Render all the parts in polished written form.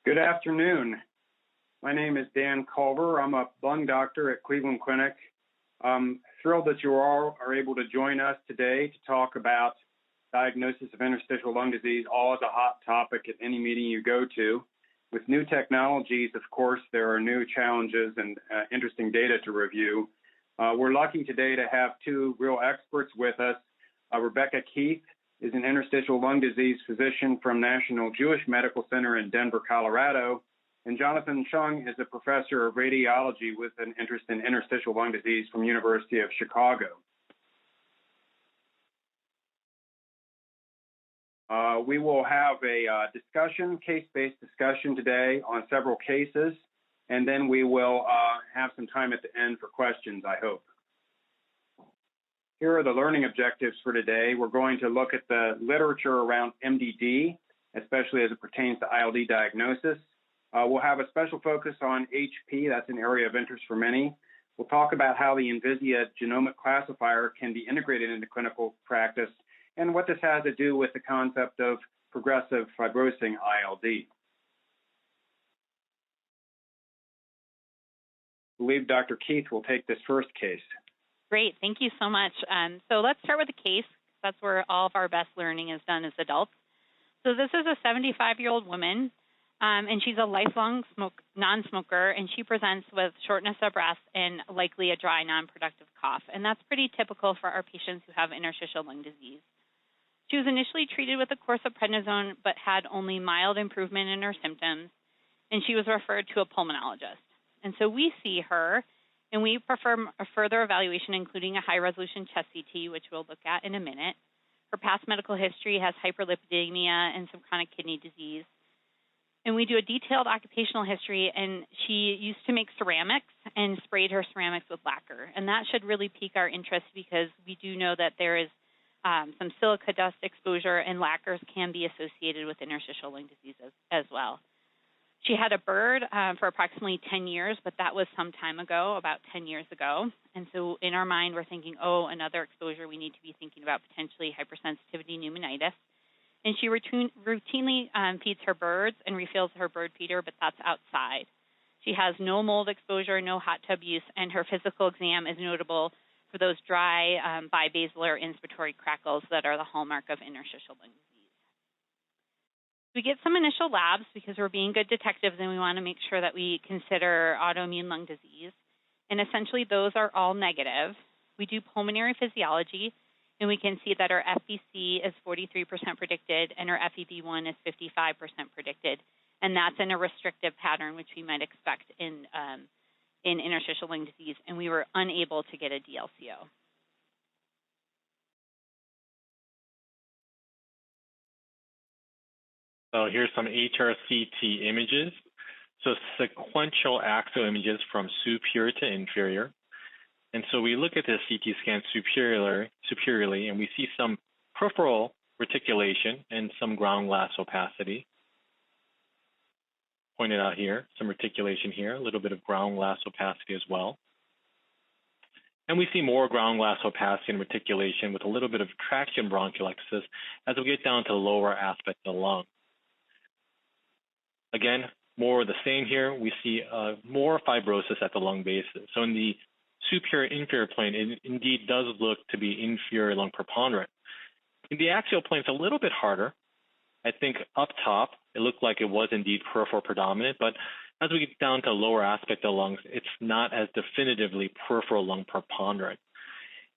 Good afternoon. My name is Dan Culver. I'm a lung doctor at Cleveland Clinic. I'm thrilled that you all are able to join us today to talk about diagnosis of interstitial lung disease, always a hot topic at any meeting you go to. With new technologies, of course, there are new challenges and interesting data to review. We're lucky today to have two real experts with us. Rebecca Keith is an interstitial lung disease physician from National Jewish Medical Center in Denver, Colorado. And Jonathan Chung is a professor of radiology with an interest in interstitial lung disease from University of Chicago. We will have a discussion, case-based discussion today on several cases, and then we will have some time at the end for questions, I hope. Here are the learning objectives for today. We're going to look at the literature around MDD, especially as it pertains to ILD diagnosis. We'll have a special focus on HP. That's an area of interest for many. We'll talk about how the Envisia genomic classifier can be integrated into clinical practice and what this has to do with the concept of progressive fibrosing ILD. I believe Dr. Keith will take this first case. Great, thank you so much. So let's start with the case. That's where all of our best learning is done as adults. So this is a 75-year-old woman, and she's a lifelong non-smoker, and she presents with shortness of breath and likely a dry, non-productive cough. And that's pretty typical for our patients who have interstitial lung disease. She was initially treated with a course of prednisone, but had only mild improvement in her symptoms, and she was referred to a pulmonologist. And so we see her, and we perform a further evaluation, including a high-resolution chest CT, which we'll look at in a minute. Her past medical history has hyperlipidemia and some chronic kidney disease. And we do a detailed occupational history, and she used to make ceramics and sprayed her ceramics with lacquer. And that should really pique our interest because we do know that there is some silica dust exposure, and lacquers can be associated with interstitial lung disease as well. She had a BIRD for approximately 10 years, but that was some time ago, about 10 years ago. And so in our mind, we're thinking, oh, another exposure, we need to be thinking about potentially hypersensitivity pneumonitis. And she routinely feeds her birds and refills her bird feeder, but that's outside. She has no mold exposure, no hot tub use, and her physical exam is notable for those dry bibasilar inspiratory crackles that are the hallmark of interstitial lung disease. We get some initial labs because we're being good detectives and we want to make sure that we consider autoimmune lung disease. And essentially those are all negative. We do pulmonary physiology, and we can see that our FVC is 43% predicted and our FEV1 is 55% predicted. And that's in a restrictive pattern, which we might expect in interstitial lung disease, and we were unable to get a DLCO. So here's some HRCT images. So sequential axial images from superior to inferior. And so we look at the CT scan superiorly, and we see some peripheral reticulation and some ground glass opacity. Pointed out here, some reticulation here, a little bit of ground glass opacity as well. And we see more ground glass opacity and reticulation with a little bit of traction bronchiectasis as we get down to the lower aspect of the lung. Again, more of the same here. We see more fibrosis at the lung bases. So in the superior-inferior plane, it indeed does look to be inferior lung preponderant. In the axial plane, it's a little bit harder. I think up top, it looked like it was indeed peripheral predominant, but as we get down to the lower aspect of the lungs, it's not as definitively peripheral lung preponderant.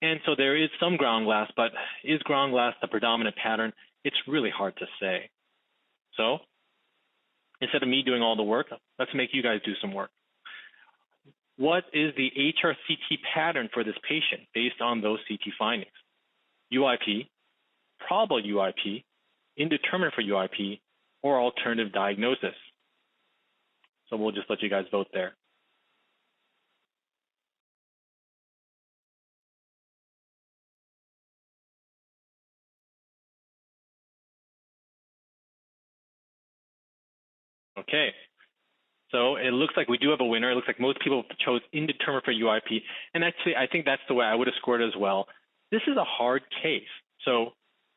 And so there is some ground glass, but is ground glass the predominant pattern? It's really hard to say. So instead of me doing all the work, let's make you guys do some work. What is the HRCT pattern for this patient based on those CT findings? UIP, probable UIP, indeterminate for UIP, or alternative diagnosis. So we'll just let you guys vote there. Okay, so it looks like we do have a winner. It looks like most people chose indeterminate for UIP, and actually I think that's the way I would have scored as well. This is a hard case. So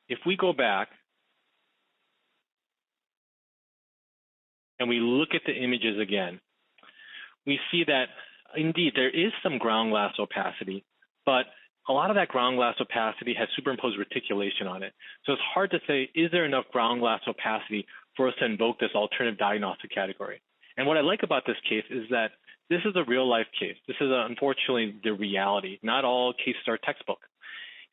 if we go back and we look at the images again, we see that indeed there is some ground glass opacity, but a lot of that ground glass opacity has superimposed reticulation on it. So it's hard to say, is there enough ground glass opacity for us to invoke this alternative diagnostic category? And what I like about this case is that this is a real life case. This is unfortunately the reality. Not all cases are textbook.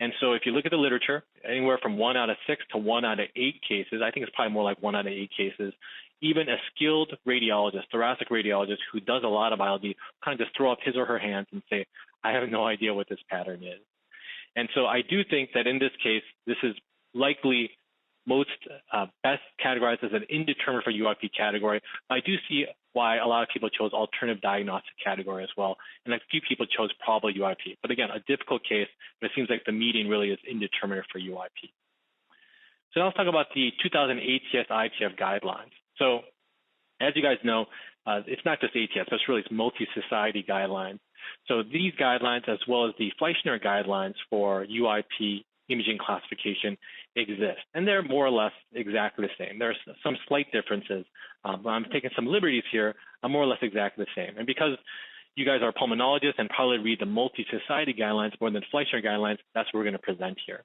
And so if you look at the literature, anywhere from 1 out of 6 to 1 out of 8 cases, I think it's probably more like 1 out of 8 cases, even a skilled radiologist, thoracic radiologist who does a lot of biology, kind of just throw up his or her hands and say, I have no idea what this pattern is. And so I do think that in this case, this is likely most best categorized as an indeterminate for UIP category. I do see why a lot of people chose alternative diagnostic category as well, and a few people chose probable UIP. But again, a difficult case, but it seems like the median really is indeterminate for UIP. So now let's talk about the 2000 ATS-ITF guidelines. So as you guys know, it's not just ATS, but it's multi-society guidelines. So these guidelines, as well as the Fleischner guidelines for UIP imaging classification, exist, and they're more or less exactly the same. There's some slight differences. I'm taking some liberties here. I'm more or less exactly the same. And because you guys are pulmonologists and probably read the multi-society guidelines more than Fleischner guidelines, that's what we're going to present here.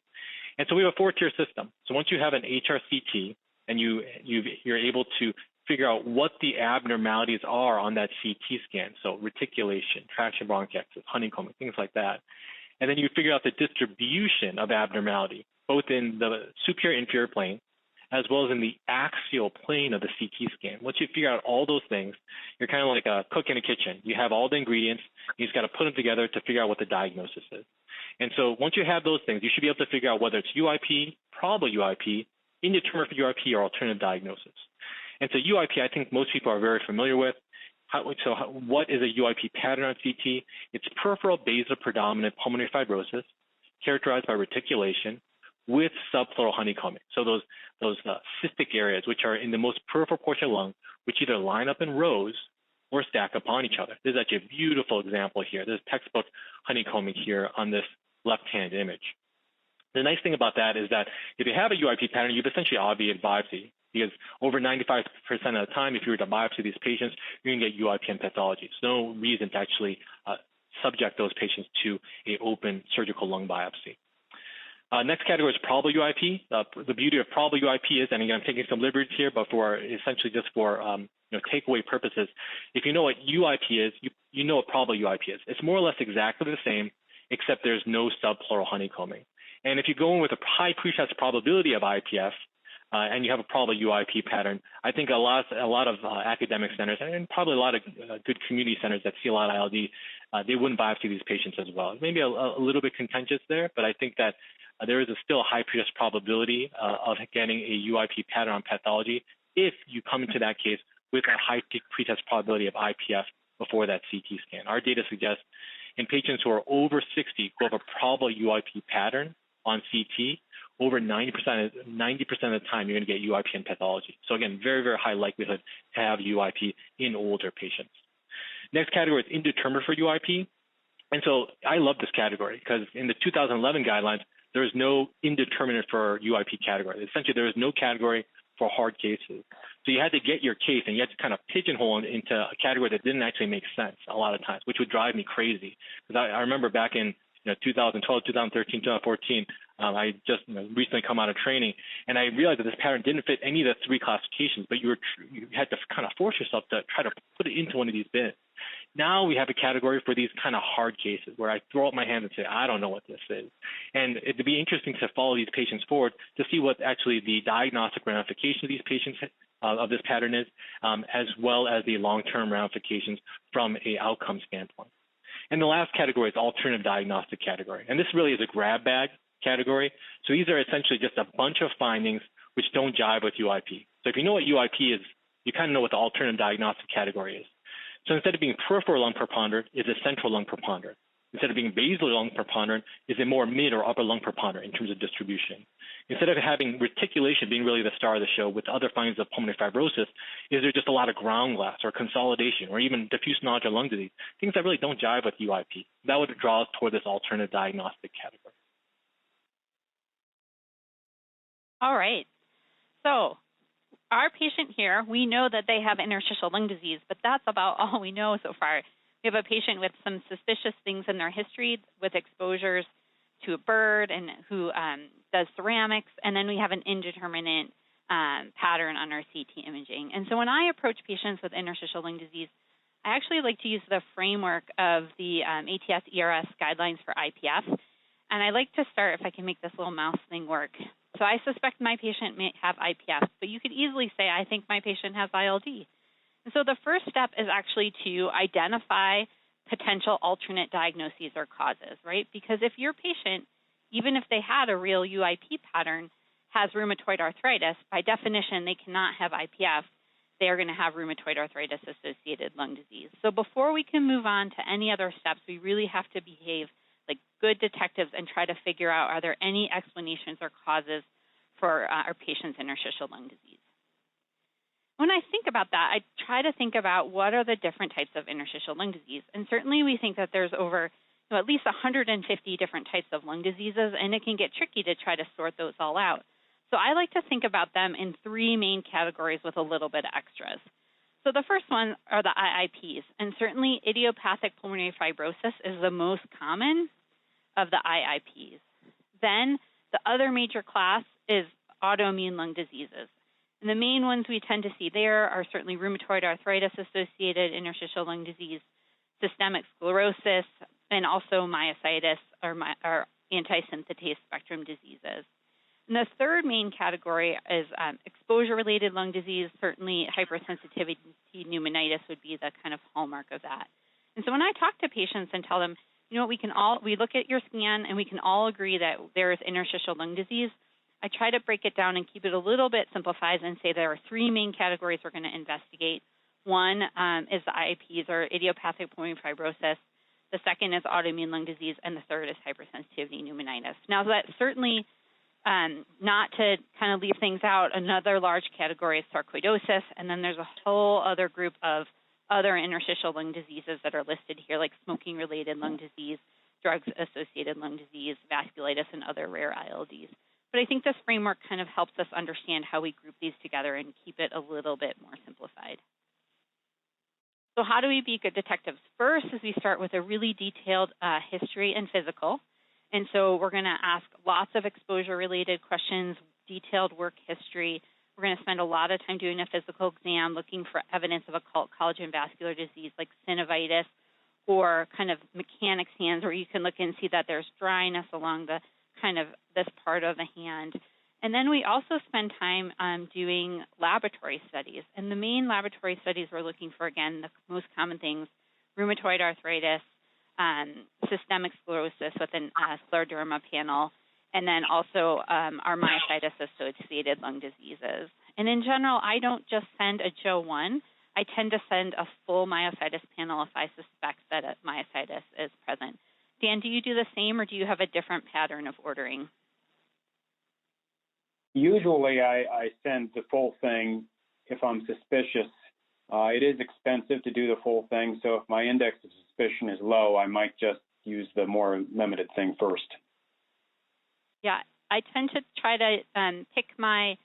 And so we have a 4-tier system. So once you have an HRCT and you're able to figure out what the abnormalities are on that CT scan, so reticulation, traction bronchiectasis, honeycombing, things like that, and then you figure out the distribution of abnormality, both in the superior inferior plane, as well as in the axial plane of the CT scan. Once you figure out all those things, you're kind of like a cook in a kitchen. You have all the ingredients, you just got to put them together to figure out what the diagnosis is. And so once you have those things, you should be able to figure out whether it's UIP, probable UIP, indeterminate for UIP, or alternative diagnosis. And so UIP, I think most people are very familiar with. What is a UIP pattern on CT? It's peripheral basal-predominant pulmonary fibrosis characterized by reticulation with subpleural honeycombing. So those cystic areas, which are in the most peripheral portion of the lung, which either line up in rows or stack upon each other. This is actually a beautiful example here. There's textbook honeycombing here on this left-hand image. The nice thing about that is that if you have a UIP pattern, you've essentially obviated biopsy, because over 95% of the time, if you were to biopsy these patients, you're going to get UIP and pathology. So no reason to actually subject those patients to an open surgical lung biopsy. Next category is probable UIP. The beauty of probable UIP is, and again, I'm taking some liberties here, but for essentially just for takeaway purposes, if you know what UIP is, you know what probable UIP is. It's more or less exactly the same, except there's no subpleural honeycombing. And if you go in with a high pretest probability of IPF, and you have a probable UIP pattern, I think a lot of academic centers and probably a lot of good community centers that see a lot of ILD, they wouldn't biopsy these patients as well. Maybe a little bit contentious there, but I think that there is still a high pretest probability of getting a UIP pattern on pathology if you come into that case with a high pretest probability of IPF before that CT scan. Our data suggests in patients who are over 60 who have a probable UIP pattern on CT, over 90% of the time, you're going to get UIP and pathology. So again, very, very high likelihood to have UIP in older patients. Next category is indeterminate for UIP. And so I love this category because in the 2011 guidelines, there is no indeterminate for UIP category. Essentially, there is no category for hard cases. So you had to get your case and you had to kind of pigeonhole it into a category that didn't actually make sense a lot of times, which would drive me crazy. Because I remember back in 2012, 2013, 2014, I just recently come out of training, and I realized that this pattern didn't fit any of the 3 classifications, but you had to kind of force yourself to try to put it into one of these bins. Now we have a category for these kind of hard cases where I throw up my hand and say, I don't know what this is. And it'd be interesting to follow these patients forward to see what actually the diagnostic ramification of these patients of this pattern is, as well as the long-term ramifications from an outcome standpoint. And the last category is alternative diagnostic category. And this really is a grab bag category. So these are essentially just a bunch of findings which don't jive with UIP. So if you know what UIP is, you kind of know what the alternative diagnostic category is. So instead of being peripheral lung preponderant, is a central lung preponderant. Instead of being basal lung preponderant, is a more mid or upper lung preponderant in terms of distribution. Instead of having reticulation being really the star of the show with other findings of pulmonary fibrosis, is there just a lot of ground glass or consolidation or even diffuse nodular lung disease, things that really don't jive with UIP. That would draw us toward this alternative diagnostic category. All right. So our patient here, we know that they have interstitial lung disease, but that's about all we know so far. We have a patient with some suspicious things in their history with exposures to a bird and who does ceramics, and then we have an indeterminate pattern on our CT imaging. And so when I approach patients with interstitial lung disease, I actually like to use the framework of the ATS-ERS guidelines for IPF. And I like to start, if I can make this little mouse thing work. So I suspect my patient may have IPF, but you could easily say, I think my patient has ILD. And so the first step is actually to identify potential alternate diagnoses or causes, right? Because if your patient, even if they had a real UIP pattern, has rheumatoid arthritis, by definition, they cannot have IPF. They are going to have rheumatoid arthritis-associated lung disease. So before we can move on to any other steps, we really have to behave like good detectives and try to figure out, are there any explanations or causes for our patient's interstitial lung disease? When I think about that, I try to think about what are the different types of interstitial lung disease. And certainly we think that there's over at least 150 different types of lung diseases, and it can get tricky to try to sort those all out. So I like to think about them in three main categories with a little bit of extras. So the first one are the IIPs, and certainly idiopathic pulmonary fibrosis is the most common of the IIPs. Then the other major class is autoimmune lung diseases. And the main ones we tend to see there are certainly rheumatoid arthritis-associated interstitial lung disease, systemic sclerosis, and also myositis or antisynthetase spectrum diseases. And the third main category is exposure-related lung disease. Certainly hypersensitivity pneumonitis would be the kind of hallmark of that. And so when I talk to patients and tell them, you know what, we look at your scan and we can all agree that there is interstitial lung disease, I try to break it down and keep it a little bit simplified and say there are three main categories we're going to investigate. One is the IIPs, or idiopathic pulmonary fibrosis. The second is autoimmune lung disease, and the third is hypersensitivity pneumonitis. Now, that's certainly not to kind of leave things out. Another large category is sarcoidosis, and then there's a whole other group of other interstitial lung diseases that are listed here, like smoking-related lung disease, drugs-associated lung disease, vasculitis, and other rare ILDs. But I think this framework kind of helps us understand how we group these together and keep it a little bit more simplified. So how do we be good detectives? First is we start with a really detailed history and physical. And so we're going to ask lots of exposure-related questions, detailed work history. We're going to spend a lot of time doing a physical exam, looking for evidence of occult collagen vascular disease like synovitis, or kind of mechanics hands, where you can look and see that there's dryness along the kind of this part of the hand. And then we also spend time doing laboratory studies. And the main laboratory studies we're looking for, again, the most common things, rheumatoid arthritis, systemic sclerosis with an scleroderma panel, and then also our myositis-associated lung diseases. And in general, I don't just send a Joe 1. I tend to send a full myositis panel if I suspect that a myositis is present. Dan, do you do the same, or do you have a different pattern of ordering? Usually I send the full thing if I'm suspicious. It is expensive to do the full thing, so if my index of suspicion is low, I might just use the more limited thing first. Yeah, I tend to try to pick my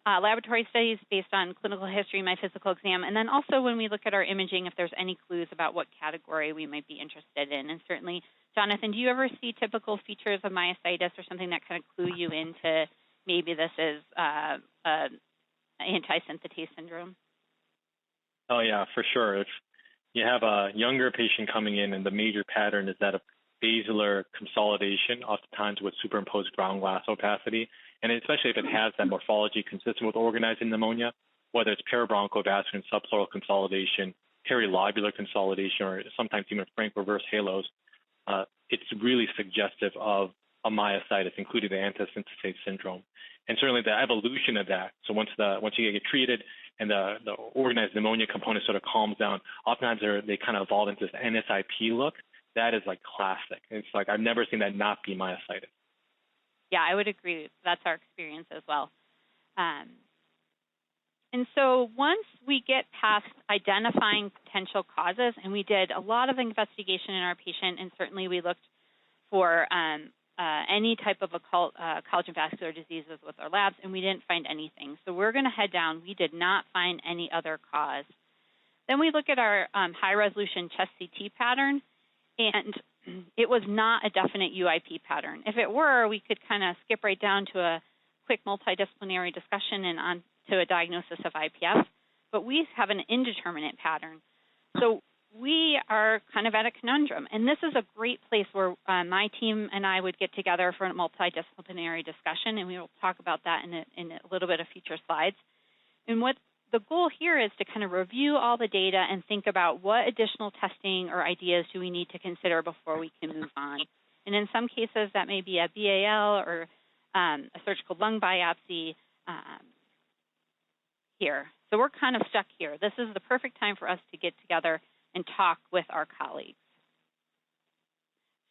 laboratory studies based on clinical history, my physical exam, and then also when we look at our imaging, if there's any clues about what category we might be interested in. And certainly, Jonathan, do you ever see typical features of myositis or something that kind of clue you into maybe this is antisynthetase syndrome? Oh, yeah, for sure. If you have a younger patient coming in and the major pattern is that of basilar consolidation, oftentimes with superimposed ground glass opacity, and especially if it has that morphology consistent with organizing pneumonia, whether it's parabronchiovascular and subpleural consolidation, perilobular consolidation, or sometimes even frank reverse halos, it's really suggestive of a myositis, including the antisynthetase syndrome. And certainly the evolution of that, so once you get treated and the organized pneumonia component sort of calms down, oftentimes they kind of evolve into this NSIP look. That is like classic. It's like I've never seen that not be myositis. Yeah, I would agree. That's our experience as well. And so once we get past identifying potential causes, and we did a lot of investigation in our patient, and certainly we looked for any type of collagen vascular diseases with our labs, and we didn't find anything. So we're going to head down. We did not find any other cause. Then we look at our high-resolution chest CT pattern, and it was not a definite UIP pattern. If it were, we could kind of skip right down to a quick multidisciplinary discussion and on to a diagnosis of IPF, but we have an indeterminate pattern. So we are kind of at a conundrum, and this is a great place where my team and I would get together for a multidisciplinary discussion, and we will talk about that in a little bit of future slides. And what the goal here is to kind of review all the data and think about what additional testing or ideas do we need to consider before we can move on. And in some cases, that may be a BAL or a surgical lung biopsy here. So we're kind of stuck here. This is the perfect time for us to get together and talk with our colleagues.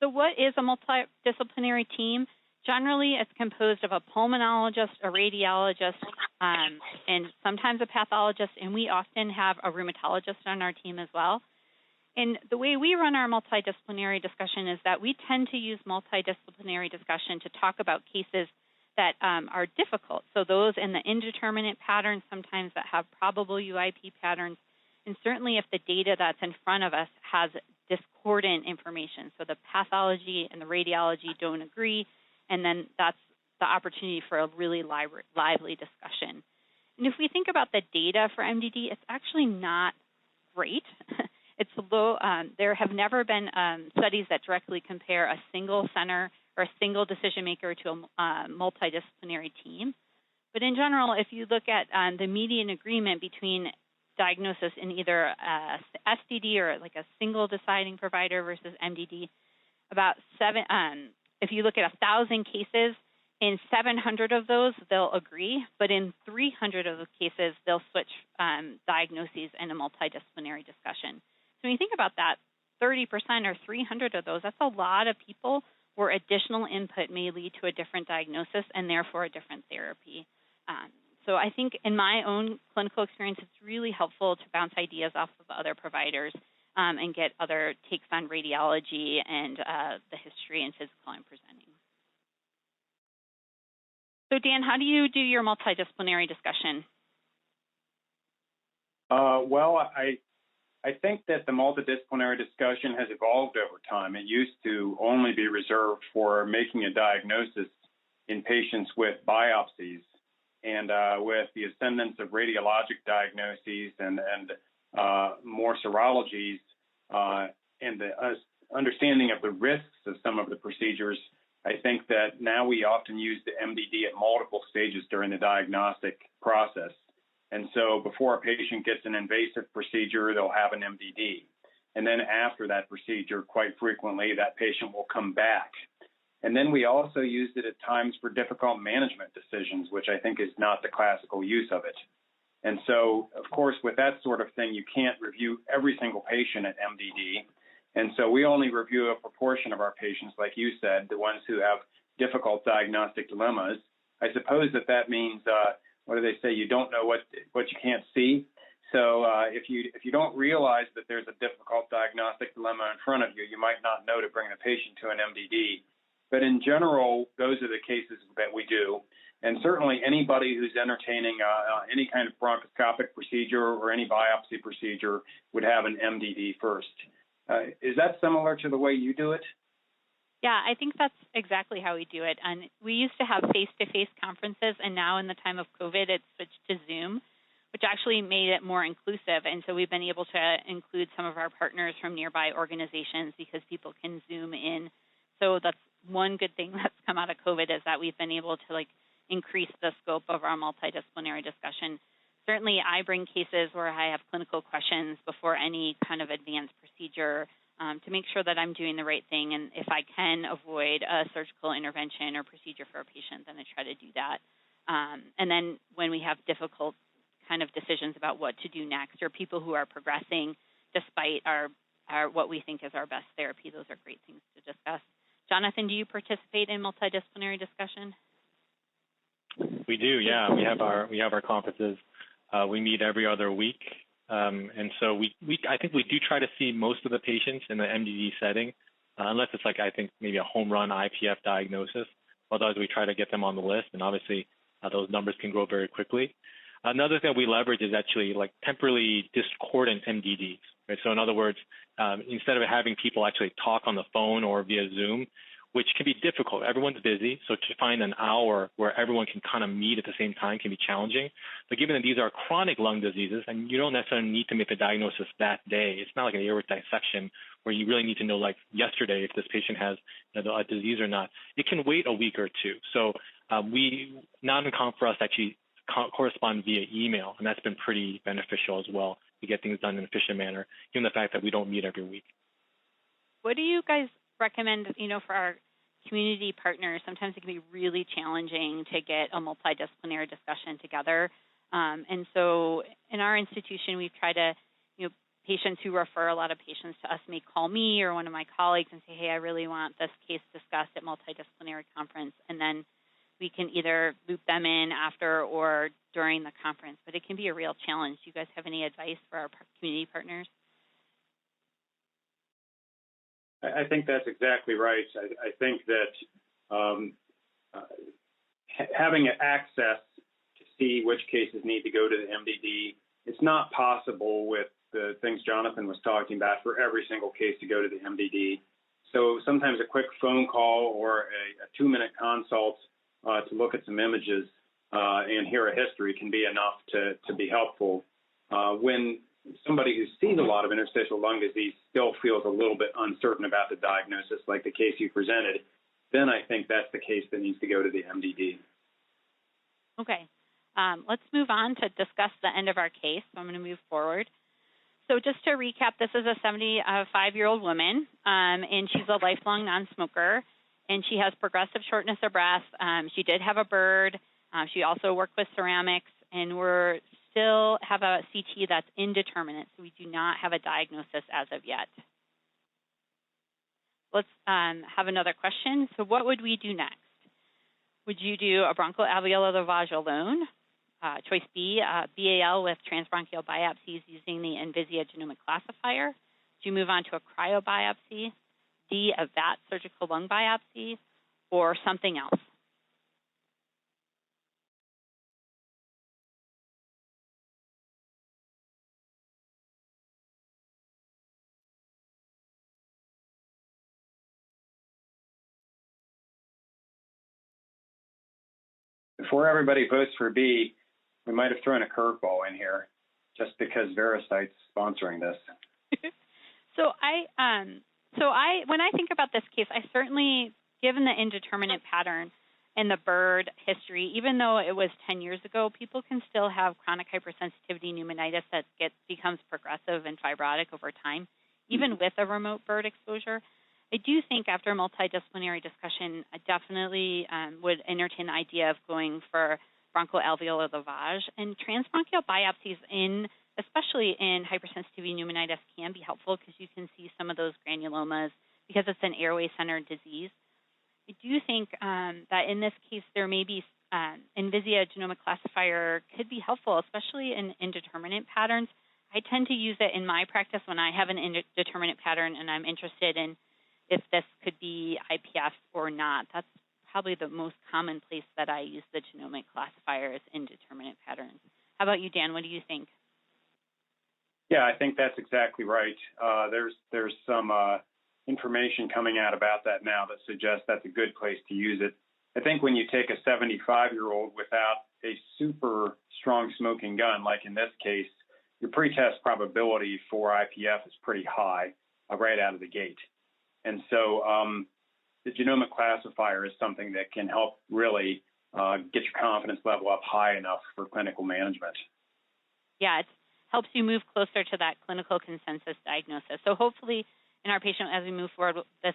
So what is a multidisciplinary team? Generally, it's composed of a pulmonologist, a radiologist, and sometimes a pathologist, and we often have a rheumatologist on our team as well. And the way we run our multidisciplinary discussion is that we tend to use multidisciplinary discussion to talk about cases that are difficult. So those in the indeterminate patterns, sometimes that have probable UIP patterns, and certainly if the data that's in front of us has discordant information, so the pathology and the radiology don't agree, and then that's the opportunity for a really lively discussion. And if we think about the data for MDD, it's actually not great. It's low. There have never been studies that directly compare a single center or a single decision maker to a multidisciplinary team. But in general, if you look at the median agreement between diagnosis in either SDD or like a single deciding provider versus MDD, about if you look at 1,000 cases, in 700 of those, they'll agree, but in 300 of the cases, they'll switch diagnoses in a multidisciplinary discussion. So when you think about that, 30% or 300 of those, that's a lot of people where additional input may lead to a different diagnosis and therefore a different therapy. So I think in my own clinical experience, it's really helpful to bounce ideas off of other providers and get other takes on radiology and the history and physical I'm presenting. So Dan, how do you do your multidisciplinary discussion? Well, I think that the multidisciplinary discussion has evolved over time. It used to only be reserved for making a diagnosis in patients with biopsies, and with the ascendance of radiologic diagnoses and more serologies and the understanding of the risks of some of the procedures, I think that now we often use the MDD at multiple stages during the diagnostic process. And so before a patient gets an invasive procedure, they'll have an MDD. And then after that procedure, quite frequently, that patient will come back. And then we also used it at times for difficult management decisions, which I think is not the classical use of it. And so, of course, with that sort of thing, you can't review every single patient at MDD. And so we only review a proportion of our patients, like you said, the ones who have difficult diagnostic dilemmas. I suppose that means, what do they say? You don't know what you can't see. So if you don't realize that there's a difficult diagnostic dilemma in front of you, you might not know to bring the patient to an MDD. But in general, those are the cases that we do. And certainly anybody who's entertaining any kind of bronchoscopic procedure or any biopsy procedure would have an MDD first. Is that similar to the way you do it? Yeah, I think that's exactly how we do it. And we used to have face-to-face conferences, and now in the time of COVID, it's switched to Zoom, which actually made it more inclusive. And so we've been able to include some of our partners from nearby organizations because people can Zoom in. So that's one good thing that's come out of COVID, is that we've been able to increase the scope of our multidisciplinary discussion. Certainly, I bring cases where I have clinical questions before any kind of advanced procedure to make sure that I'm doing the right thing. And if I can avoid a surgical intervention or procedure for a patient, then I try to do that. And then when we have difficult kind of decisions about what to do next, or people who are progressing despite our what we think is our best therapy, those are great things to discuss. Jonathan, do you participate in multidisciplinary discussion? We do, yeah. We have our conferences. We meet every other week, and so I think we do try to see most of the patients in the MDD setting. unless it's like, I think, maybe a home run IPF diagnosis. Otherwise, we try to get them on the list, and obviously those numbers can grow very quickly. Another thing we leverage is actually like temporally discordant MDDs. Right? So in other words, instead of having people actually talk on the phone or via Zoom, which can be difficult. Everyone's busy, so to find an hour where everyone can kind of meet at the same time can be challenging. But given that these are chronic lung diseases, and you don't necessarily need to make the diagnosis that day, it's not like an aortic dissection where you really need to know like yesterday if this patient has a disease or not. It can wait a week or two. So we non-com for us actually correspond via email, and that's been pretty beneficial as well to get things done in an efficient manner, given the fact that we don't meet every week. What do you guys recommend, for our community partners? Sometimes it can be really challenging to get a multidisciplinary discussion together. And so in our institution, we've tried to, patients who refer a lot of patients to us may call me or one of my colleagues and say, hey, I really want this case discussed at multidisciplinary conference. And then we can either loop them in after or during the conference. But it can be a real challenge. Do you guys have any advice for our community partners? I think that's exactly right. I think that having access to see which cases need to go to the MDD, it's not possible with the things Jonathan was talking about for every single case to go to the MDD. So sometimes a quick phone call or a 2-minute consult to look at some images and hear a history can be enough to be helpful. When somebody who sees a lot of interstitial lung disease still feels a little bit uncertain about the diagnosis, like the case you presented, then I think that's the case that needs to go to the MDD. Okay. Let's move on to discuss the end of our case. So I'm going to move forward. So just to recap, this is a 75-year-old woman, and she's a lifelong non-smoker, and she has progressive shortness of breath. She did have a bird. She also worked with ceramics, and we're still have a CT that's indeterminate, so we do not have a diagnosis as of yet. Let's have another question. So what would we do next? Would you do a bronchoalveolar lavage alone? Choice B, BAL with transbronchial biopsies using the Envisia genomic classifier. Do you move on to a cryobiopsy? D, a VAT surgical lung biopsy, or something else? Before everybody votes for B, we might have thrown a curveball in here just because Veracyte's sponsoring this. So when I think about this case, I certainly, given the indeterminate pattern and the bird history, even though it was 10 years ago, people can still have chronic hypersensitivity pneumonitis that becomes progressive and fibrotic over time, even with a remote bird exposure. I do think after a multidisciplinary discussion, I definitely would entertain the idea of going for bronchoalveolar lavage. And transbronchial biopsies, especially in hypersensitivity pneumonitis, can be helpful because you can see some of those granulomas because it's an airway-centered disease. I do think that in this case, there may be Envisia genomic classifier could be helpful, especially in indeterminate patterns. I tend to use it in my practice when I have an indeterminate pattern and I'm interested in if this could be IPF or not. That's probably the most common place that I use the genomic classifier is indeterminate patterns. How about you, Dan? What do you think? Yeah, I think that's exactly right. There's some information coming out about that now that suggests that's a good place to use it. I think when you take a 75-year-old without a super strong smoking gun, like in this case, your pretest probability for IPF is pretty high right out of the gate. And so the genomic classifier is something that can help really get your confidence level up high enough for clinical management. Yeah, it helps you move closer to that clinical consensus diagnosis. So hopefully in our patient, as we move forward, this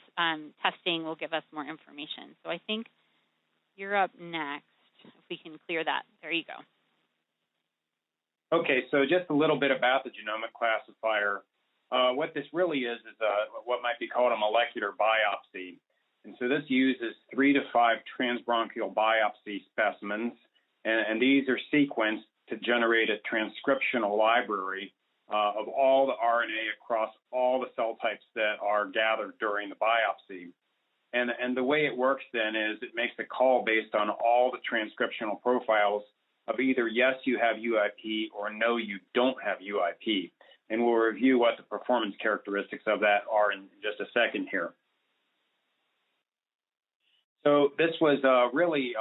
testing will give us more information. So I think you're up next, if we can clear that. There you go. Okay, so just a little bit about the genomic classifier. What this really is what might be called a molecular biopsy. And so this uses 3 to 5 transbronchial biopsy specimens, and these are sequenced to generate a transcriptional library of all the RNA across all the cell types that are gathered during the biopsy. And the way it works then is it makes a call based on all the transcriptional profiles of either yes, you have UIP or no, you don't have UIP. And we'll review what the performance characteristics of that are in just a second here. So this was really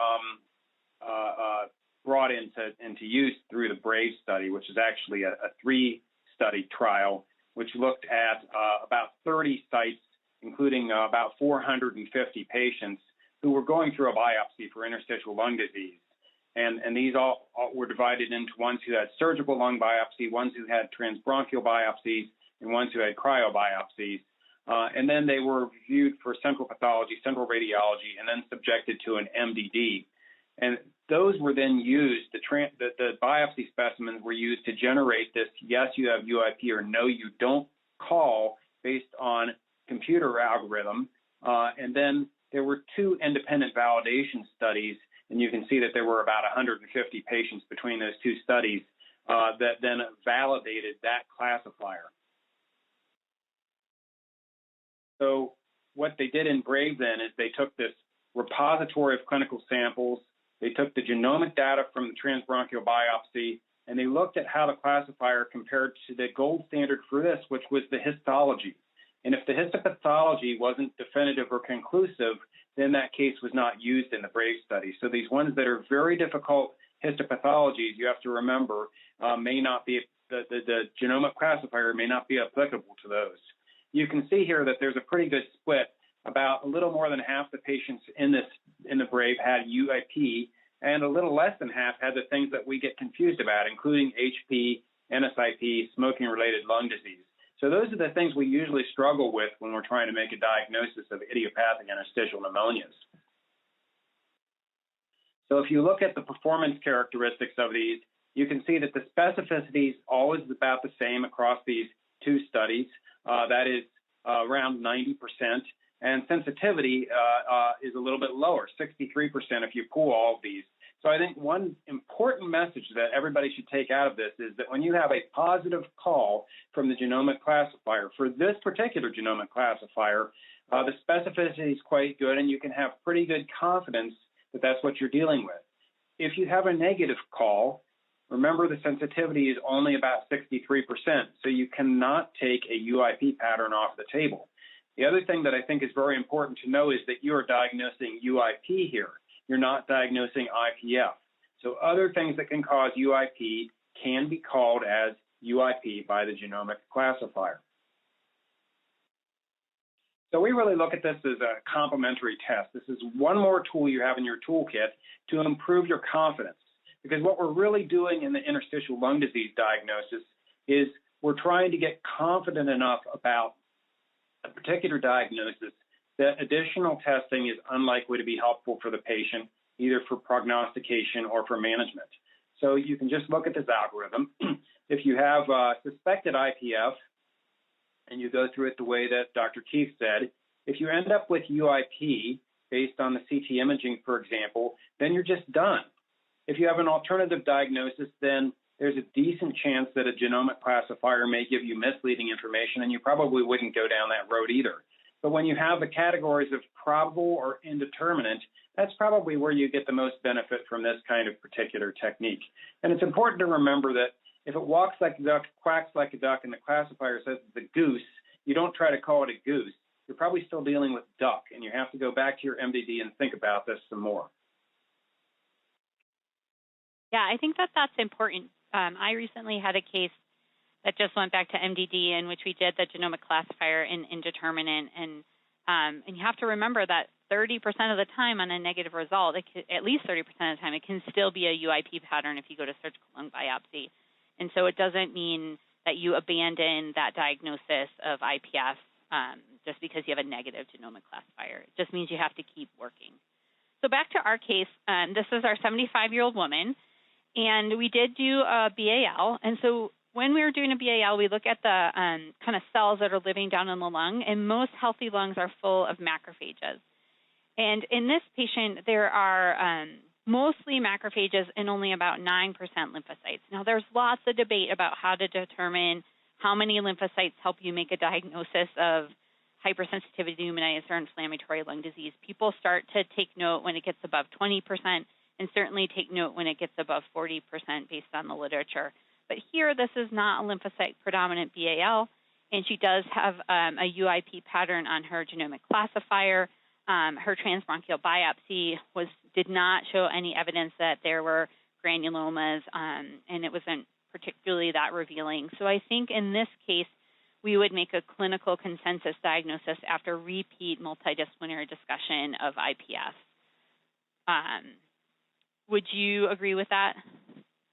brought into use through the BRAVE study, which is actually a 3-study trial, which looked at about 30 sites, including about 450 patients who were going through a biopsy for interstitial lung disease. And these all were divided into ones who had surgical lung biopsy, ones who had transbronchial biopsies, and ones who had cryobiopsies. And then they were reviewed for central pathology, central radiology, and then subjected to an MDD. And those were then used, the biopsy specimens were used to generate this yes, you have UIP or no, you don't call based on computer algorithm. And then there were 2 independent validation studies, and you can see that there were about 150 patients between those 2 studies that then validated that classifier. So what they did in BRAVE then is they took this repository of clinical samples, they took the genomic data from the transbronchial biopsy, and they looked at how the classifier compared to the gold standard for this, which was the histology. And if the histopathology wasn't definitive or conclusive, then that case was not used in the BRAVE study. So these ones that are very difficult histopathologies, you have to remember, may not be, the genomic classifier may not be applicable to those. You can see here that there's a pretty good split. About a little more than half the patients in the BRAVE had UIP, and a little less than half had the things that we get confused about, including HP, NSIP, smoking-related lung disease. So those are the things we usually struggle with when we're trying to make a diagnosis of idiopathic interstitial pneumonias. So if you look at the performance characteristics of these, you can see that the specificity is always about the same across these 2 studies. That is around 90%. And sensitivity is a little bit lower, 63% if you pool all of these. So I think one important message that everybody should take out of this is that when you have a positive call from the genomic classifier, for this particular genomic classifier, the specificity is quite good, and you can have pretty good confidence that that's what you're dealing with. If you have a negative call, remember the sensitivity is only about 63%, so you cannot take a UIP pattern off the table. The other thing that I think is very important to know is that you are diagnosing UIP here. You're not diagnosing IPF. So other things that can cause UIP can be called as UIP by the genomic classifier. So we really look at this as a complementary test. This is one more tool you have in your toolkit to improve your confidence. Because what we're really doing in the interstitial lung disease diagnosis is we're trying to get confident enough about a particular diagnosis that additional testing is unlikely to be helpful for the patient, either for prognostication or for management. So you can just look at this algorithm. If you have suspected IPF, and you go through it the way that Dr. Keith said, if you end up with UIP based on the CT imaging, for example, then you're just done. If you have an alternative diagnosis, then there's a decent chance that a genomic classifier may give you misleading information, and you probably wouldn't go down that road either. But when you have the categories of probable or indeterminate, that's probably where you get the most benefit from this kind of particular technique. And it's important to remember that if it walks like a duck, quacks like a duck, and the classifier says it's a goose, you don't try to call it a goose. You're probably still dealing with duck, and you have to go back to your MDD and think about this some more. Yeah, I think that that's important. I recently had a case that just went back to MDD, in which we did the genomic classifier in indeterminate, and you have to remember that 30% of the time on a negative result, at least 30% of the time, it can still be a UIP pattern if you go to surgical lung biopsy. And so it doesn't mean that you abandon that diagnosis of IPF just because you have a negative genomic classifier. It just means you have to keep working. So back to our case, this is our 75-year-old woman, and we did do a BAL. And so when we were doing a BAL, we look at the kind of cells that are living down in the lung, and most healthy lungs are full of macrophages. And in this patient, there are mostly macrophages and only about 9% lymphocytes. Now, there's lots of debate about how to determine how many lymphocytes help you make a diagnosis of hypersensitivity pneumonitis or inflammatory lung disease. People start to take note when it gets above 20% and certainly take note when it gets above 40% based on the literature. But here, this is not a lymphocyte predominant BAL, and she does have a UIP pattern on her genomic classifier. Her transbronchial biopsy did not show any evidence that there were granulomas, and it wasn't particularly that revealing. So I think in this case, we would make a clinical consensus diagnosis after repeat multidisciplinary discussion of IPF. Would you agree with that,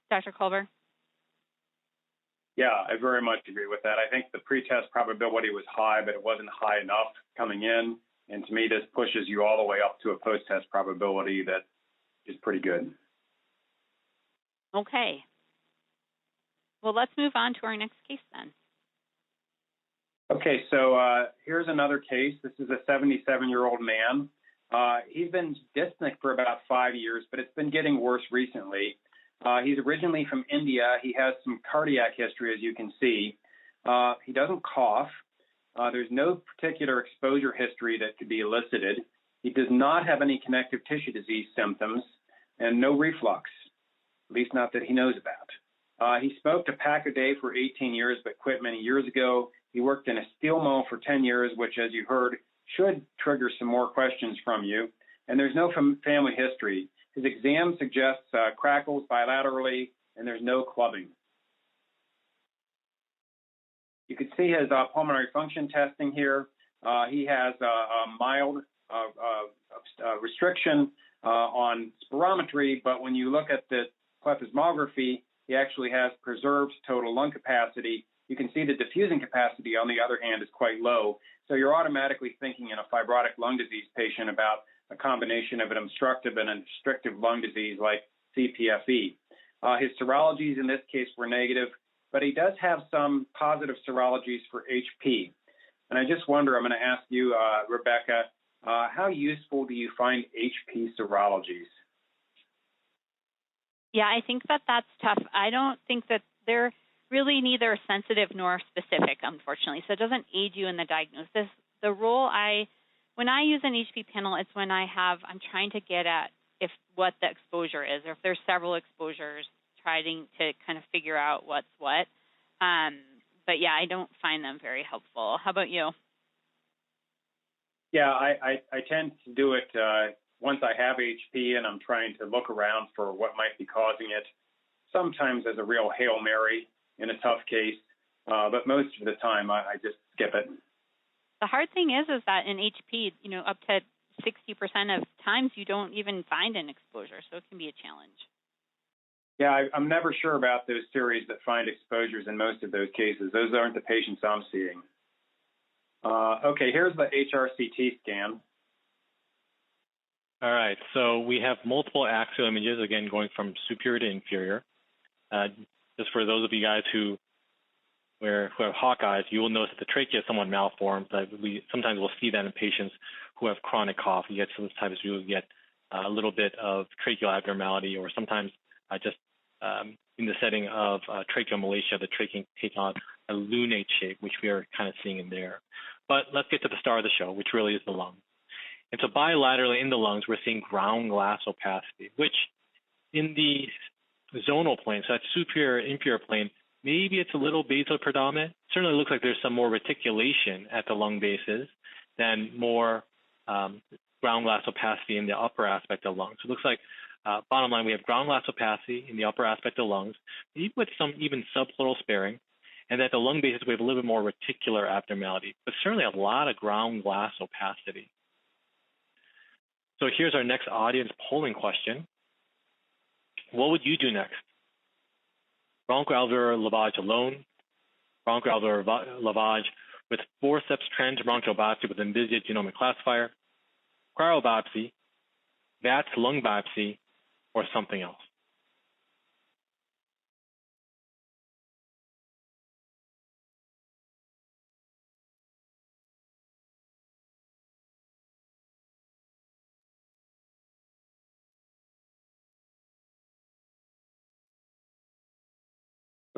Dr. Culver? Yeah, I very much agree with that. I think the pretest probability was high, but it wasn't high enough coming in. And to me, this pushes you all the way up to a post-test probability that is pretty good. Okay. Well, let's move on to our next case then. Okay, so here's another case. This is a 77-year-old man. He's been dyspneic for about 5 years, but it's been getting worse recently. He's originally from India. He has some cardiac history, as you can see. He doesn't cough. There's no particular exposure history that could be elicited. He does not have any connective tissue disease symptoms and no reflux, at least not that he knows about. He smoked a pack a day for 18 years, but quit many years ago. He worked in a steel mill for 10 years, which, as you heard, should trigger some more questions from you. And there's no family history. His exam suggests crackles bilaterally, and there's no clubbing. You can see his pulmonary function testing here. He has a mild restriction on spirometry, but when you look at the plethysmography, he actually has preserved total lung capacity. You can see the diffusing capacity, on the other hand, is quite low. So you're automatically thinking in a fibrotic lung disease patient about a combination of an obstructive and a restrictive lung disease like CPFE. His serologies in this case were negative, but he does have some positive serologies for HP. And I just wonder, I'm going to ask you, Rebecca, how useful do you find HP serologies? Yeah, I think that that's tough. I don't think that they're really neither sensitive nor specific, unfortunately. So it doesn't aid you in the diagnosis. The role when I use an HP panel, it's when I'm trying to get at what the exposure is, or if there's several exposures, trying to kind of figure out what's what. But yeah, I don't find them very helpful. How about you? Yeah, I tend to do it once I have HP and I'm trying to look around for what might be causing it, sometimes as a real Hail Mary in a tough case, but most of the time I just skip it. The hard thing is that in HP, up to 60% of times you don't even find an exposure, so it can be a challenge. Yeah, I'm never sure about those series that find exposures in most of those cases. Those aren't the patients I'm seeing. Okay, here's the HRCT scan. All right, so we have multiple axial images, again, going from superior to inferior. Just for those of you guys who have hawk eyes, you will notice that the trachea is somewhat malformed. We sometimes will see that in patients who have chronic cough. Sometimes you will get a little bit of tracheal abnormality, or sometimes just in the setting of tracheal malacia, the trachea can take on a lunate shape, which we are kind of seeing in there. But let's get to the star of the show, which really is the lung. And so bilaterally in the lungs, we're seeing ground glass opacity, which in the zonal plane, so that superior inferior plane, maybe it's a little basal predominant. Certainly looks like there's some more reticulation at the lung bases than more ground glass opacity in the upper aspect of lungs. So it looks like, bottom line, we have ground glass opacity in the upper aspect of lungs, with some even subpleural sparing, and at the lung bases we have a little bit more reticular abnormality, but certainly a lot of ground glass opacity. So here's our next audience polling question. What would you do next? Bronchoalveolar lavage alone, bronchoalveolar lavage with forceps transbronchial biopsy with Envisage genomic classifier, cryobiopsy, VATS lung biopsy, or something else?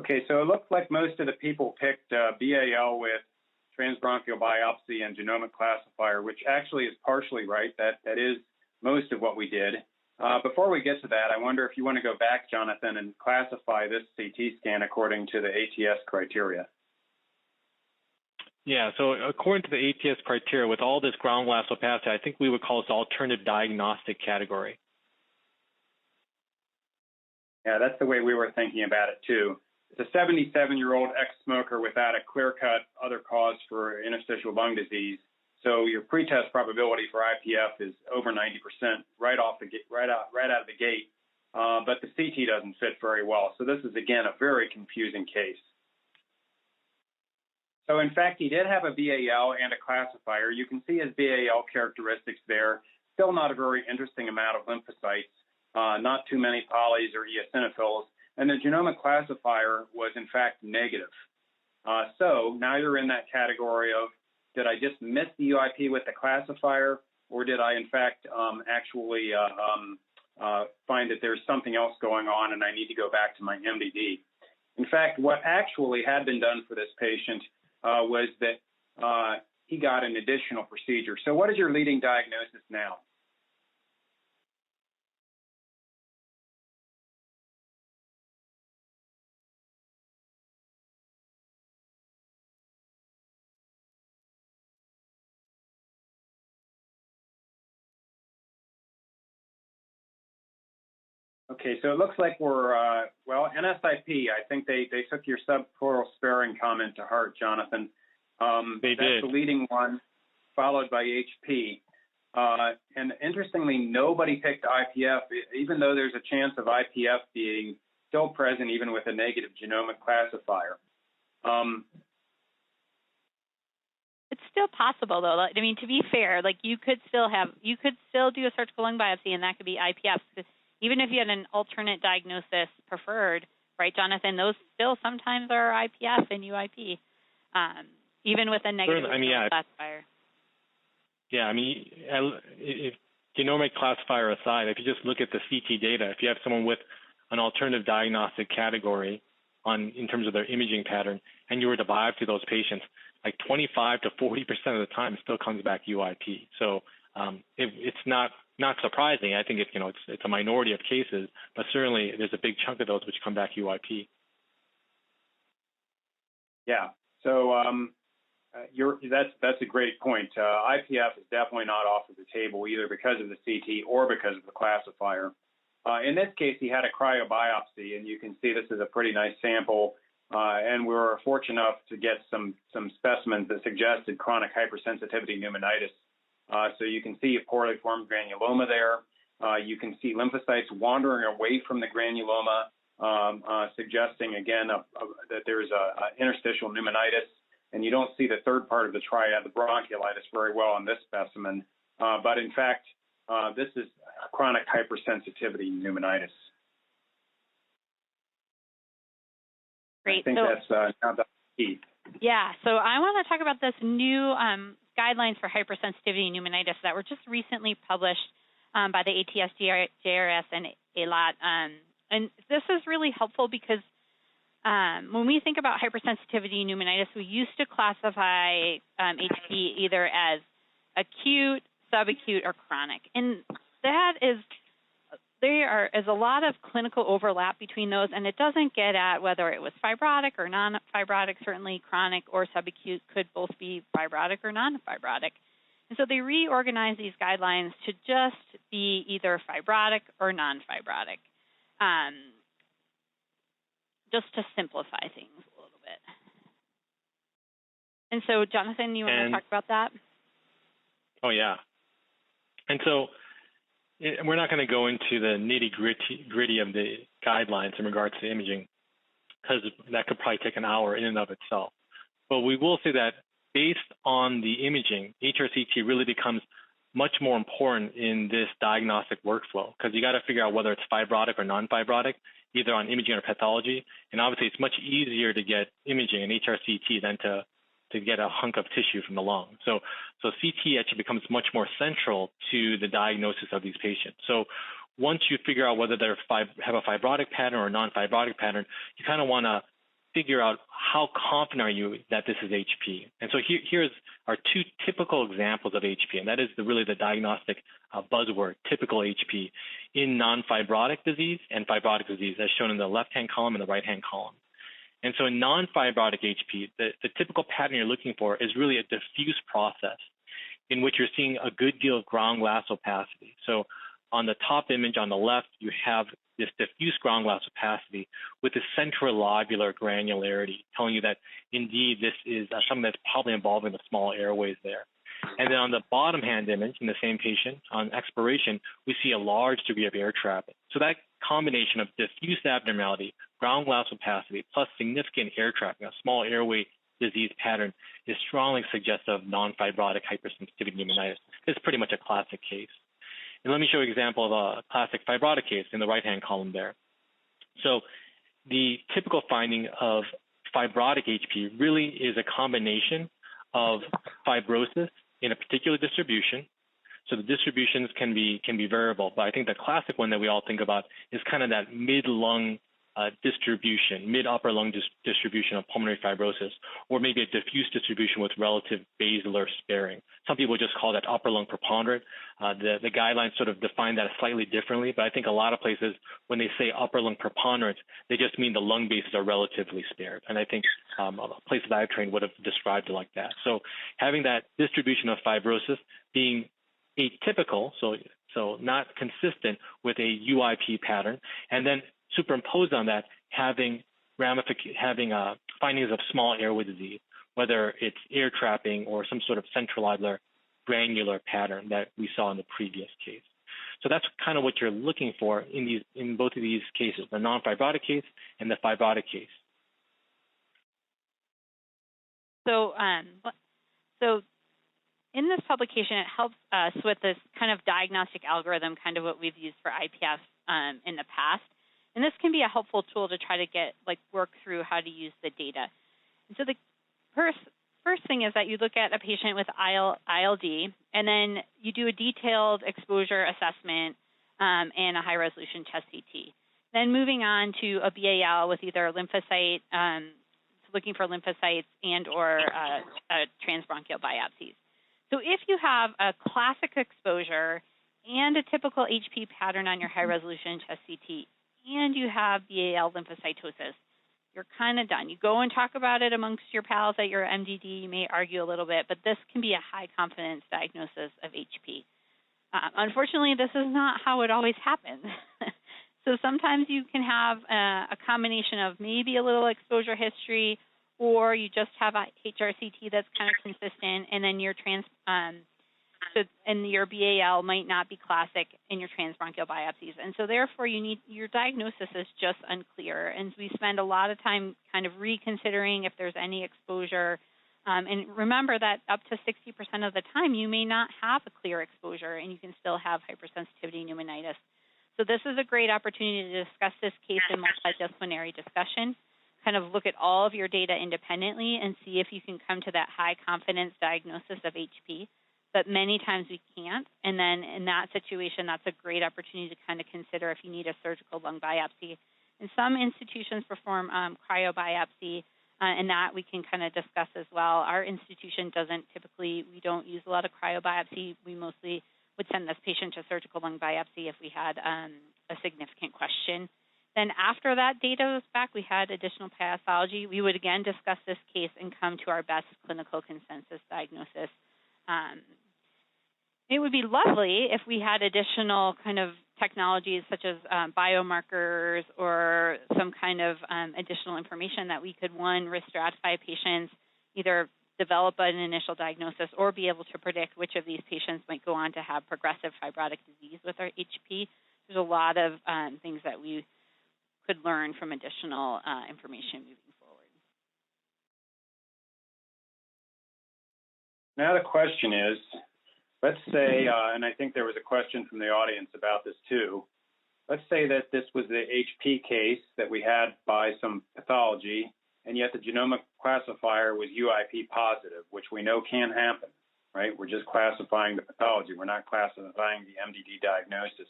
Okay, so it looks like most of the people picked BAL with transbronchial biopsy and genomic classifier, which actually is partially right. That is most of what we did. Before we get to that, I wonder if you want to go back, Jonathan, and classify this CT scan according to the ATS criteria. Yeah, so according to the ATS criteria, with all this ground glass opacity, I think we would call this alternative diagnostic category. Yeah, that's the way we were thinking about it too. It's a 77-year-old ex-smoker without a clear-cut other cause for interstitial lung disease. So your pretest probability for IPF is over 90% right out of the gate. But the CT doesn't fit very well. So this is again a very confusing case. So in fact, he did have a BAL and a classifier. You can see his BAL characteristics there. Still not a very interesting amount of lymphocytes, not too many polys or eosinophils. And the genomic classifier was in fact negative. So now you're in that category of, did I just miss the UIP with the classifier, or did I in fact actually find that there's something else going on and I need to go back to my MDD? In fact, what actually had been done for this patient was that he got an additional procedure. So what is your leading diagnosis now? Okay, so it looks like we're, well, NSIP, I think they took your subpleural sparing comment to heart, Jonathan. They that's did. The leading one, followed by HP. And interestingly, nobody picked IPF, even though there's a chance of IPF being still present even with a negative genomic classifier. It's still possible, though. I mean, to be fair, like you could still do a surgical lung biopsy, and that could be IPF. Even if you had an alternate diagnosis preferred, right, Jonathan? Those still sometimes are IPF and UIP, even with a negative classifier. Yeah, I mean, if genomic classifier aside, if you just look at the CT data, if you have someone with an alternative diagnostic category in terms of their imaging pattern, and you were to biopsy those patients, like 25 to 40% of the time, it still comes back UIP. So it's not surprising. I think it's a minority of cases, but certainly there's a big chunk of those which come back UIP. Yeah. So that's a great point. IPF is definitely not off of the table either because of the CT or because of the classifier. In this case, he had a cryobiopsy, and you can see this is a pretty nice sample. And we were fortunate enough to get some specimens that suggested chronic hypersensitivity pneumonitis. So you can see a poorly formed granuloma there. You can see lymphocytes wandering away from the granuloma, suggesting again that there's a interstitial pneumonitis. And you don't see the third part of the triad, the bronchiolitis, very well on this specimen. But in fact, this is chronic hypersensitivity pneumonitis. Great. I think that's now the key. Yeah. So I want to talk about this new guidelines for hypersensitivity pneumonitis that were just recently published by the ATS, JRS, and ALOT. And this is really helpful because when we think about hypersensitivity pneumonitis, we used to classify HP either as acute, subacute, or chronic. And that there is a lot of clinical overlap between those, and it doesn't get at whether it was fibrotic or non-fibrotic. Certainly chronic or subacute could both be fibrotic or non-fibrotic. And so they reorganized these guidelines to just be either fibrotic or non-fibrotic, just to simplify things a little bit. And so, Jonathan, you want to talk about that? Oh, yeah. And so we're not going to go into the nitty-gritty of the guidelines in regards to imaging, because that could probably take an hour in and of itself. But we will say that based on the imaging, HRCT really becomes much more important in this diagnostic workflow, because you got to figure out whether it's fibrotic or non-fibrotic, either on imaging or pathology. And obviously, it's much easier to get imaging in HRCT than to get a hunk of tissue from the lung. So CT actually becomes much more central to the diagnosis of these patients. So once you figure out whether they have a fibrotic pattern or a non-fibrotic pattern, you kind of want to figure out how confident are you that this is HP. And so here's our two typical examples of HP, and that is really the diagnostic buzzword, typical HP, in non-fibrotic disease and fibrotic disease, as shown in the left-hand column and the right-hand column. And so in non-fibrotic HP, the typical pattern you're looking for is really a diffuse process in which you're seeing a good deal of ground glass opacity. So on the top image on the left, you have this diffuse ground glass opacity with a centrilobular granularity, telling you that indeed this is something that's probably involving the small airways there. And then on the bottom hand image in the same patient, on exploration, we see a large degree of air trapping. So that combination of diffuse abnormality, ground glass opacity, plus significant air trapping, a small airway disease pattern, is strongly suggestive of non-fibrotic hypersensitivity pneumonitis. It's pretty much a classic case. And let me show you an example of a classic fibrotic case in the right-hand column there. So the typical finding of fibrotic HP really is a combination of fibrosis in a particular distribution. So the distributions can be variable, but I think the classic one that we all think about is kind of that mid-lung distribution, mid-upper lung distribution of pulmonary fibrosis, or maybe a diffuse distribution with relative basilar sparing. Some people just call that upper lung preponderant. The guidelines sort of define that slightly differently, but I think a lot of places, when they say upper lung preponderance, they just mean the lung bases are relatively spared. And I think places I've trained would have described it like that. So having that distribution of fibrosis being atypical, so not consistent with a UIP pattern, and then superimposed on that, having findings of small airway disease, whether it's air trapping or some sort of centrilobular granular pattern that we saw in the previous case. So that's kind of what you're looking for in both of these cases, the non-fibrotic case and the fibrotic case. So in this publication, it helps us with this kind of diagnostic algorithm, kind of what we've used for IPF in the past. And this can be a helpful tool to try to work through how to use the data. And so the first thing is that you look at a patient with ILD, and then you do a detailed exposure assessment and a high-resolution chest CT. Then moving on to a BAL with either a lymphocyte, looking for lymphocytes and or transbronchial biopsies. So if you have a classic exposure and a typical HP pattern on your high-resolution chest CT, and you have BAL lymphocytosis, you're kind of done. You go and talk about it amongst your pals at your MDD. You may argue a little bit, but this can be a high-confidence diagnosis of HP. Unfortunately, this is not how it always happens. So sometimes you can have a combination of maybe a little exposure history, or you just have a HRCT that's kind of consistent, and then your your BAL might not be classic in your transbronchial biopsies. And so therefore your diagnosis is just unclear. And we spend a lot of time kind of reconsidering if there's any exposure. And remember that up to 60% of the time you may not have a clear exposure and you can still have hypersensitivity pneumonitis. So this is a great opportunity to discuss this case in multidisciplinary discussion, kind of look at all of your data independently and see if you can come to that high confidence diagnosis of HP. But many times we can't. And then in that situation, that's a great opportunity to kind of consider if you need a surgical lung biopsy. And some institutions perform cryobiopsy, and that we can kind of discuss as well. Our institution we don't use a lot of cryobiopsy. We mostly would send this patient to surgical lung biopsy if we had a significant question. Then after that data was back, we had additional pathology. We would again discuss this case and come to our best clinical consensus diagnosis. It would be lovely if we had additional kind of technologies such as biomarkers or some kind of additional information that we could, one, risk stratify patients, either develop an initial diagnosis or be able to predict which of these patients might go on to have progressive fibrotic disease with our HP. There's a lot of things that we could learn from additional information moving forward. Now the question is, let's say, and I think there was a question from the audience about this too, let's say that this was the HP case that we had by some pathology, and yet the genomic classifier was UIP positive, which we know can happen, right? We're just classifying the pathology. We're not classifying the MDD diagnosis.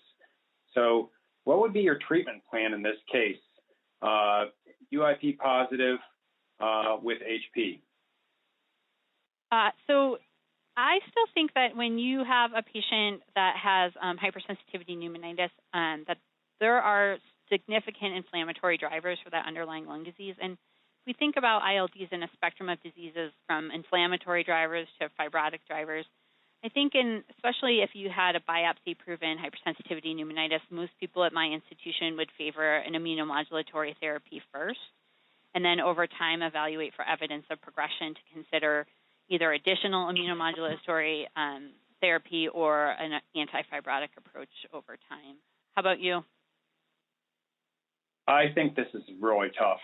So what would be your treatment plan in this case? UIP positive, with HP? So I still think that when you have a patient that has hypersensitivity pneumonitis, that there are significant inflammatory drivers for that underlying lung disease. And we think about ILDs in a spectrum of diseases from inflammatory drivers to fibrotic drivers. I think especially if you had a biopsy-proven hypersensitivity pneumonitis, most people at my institution would favor an immunomodulatory therapy first, and then over time evaluate for evidence of progression to consider either additional immunomodulatory therapy or an antifibrotic approach over time. How about you? I think this is really tough.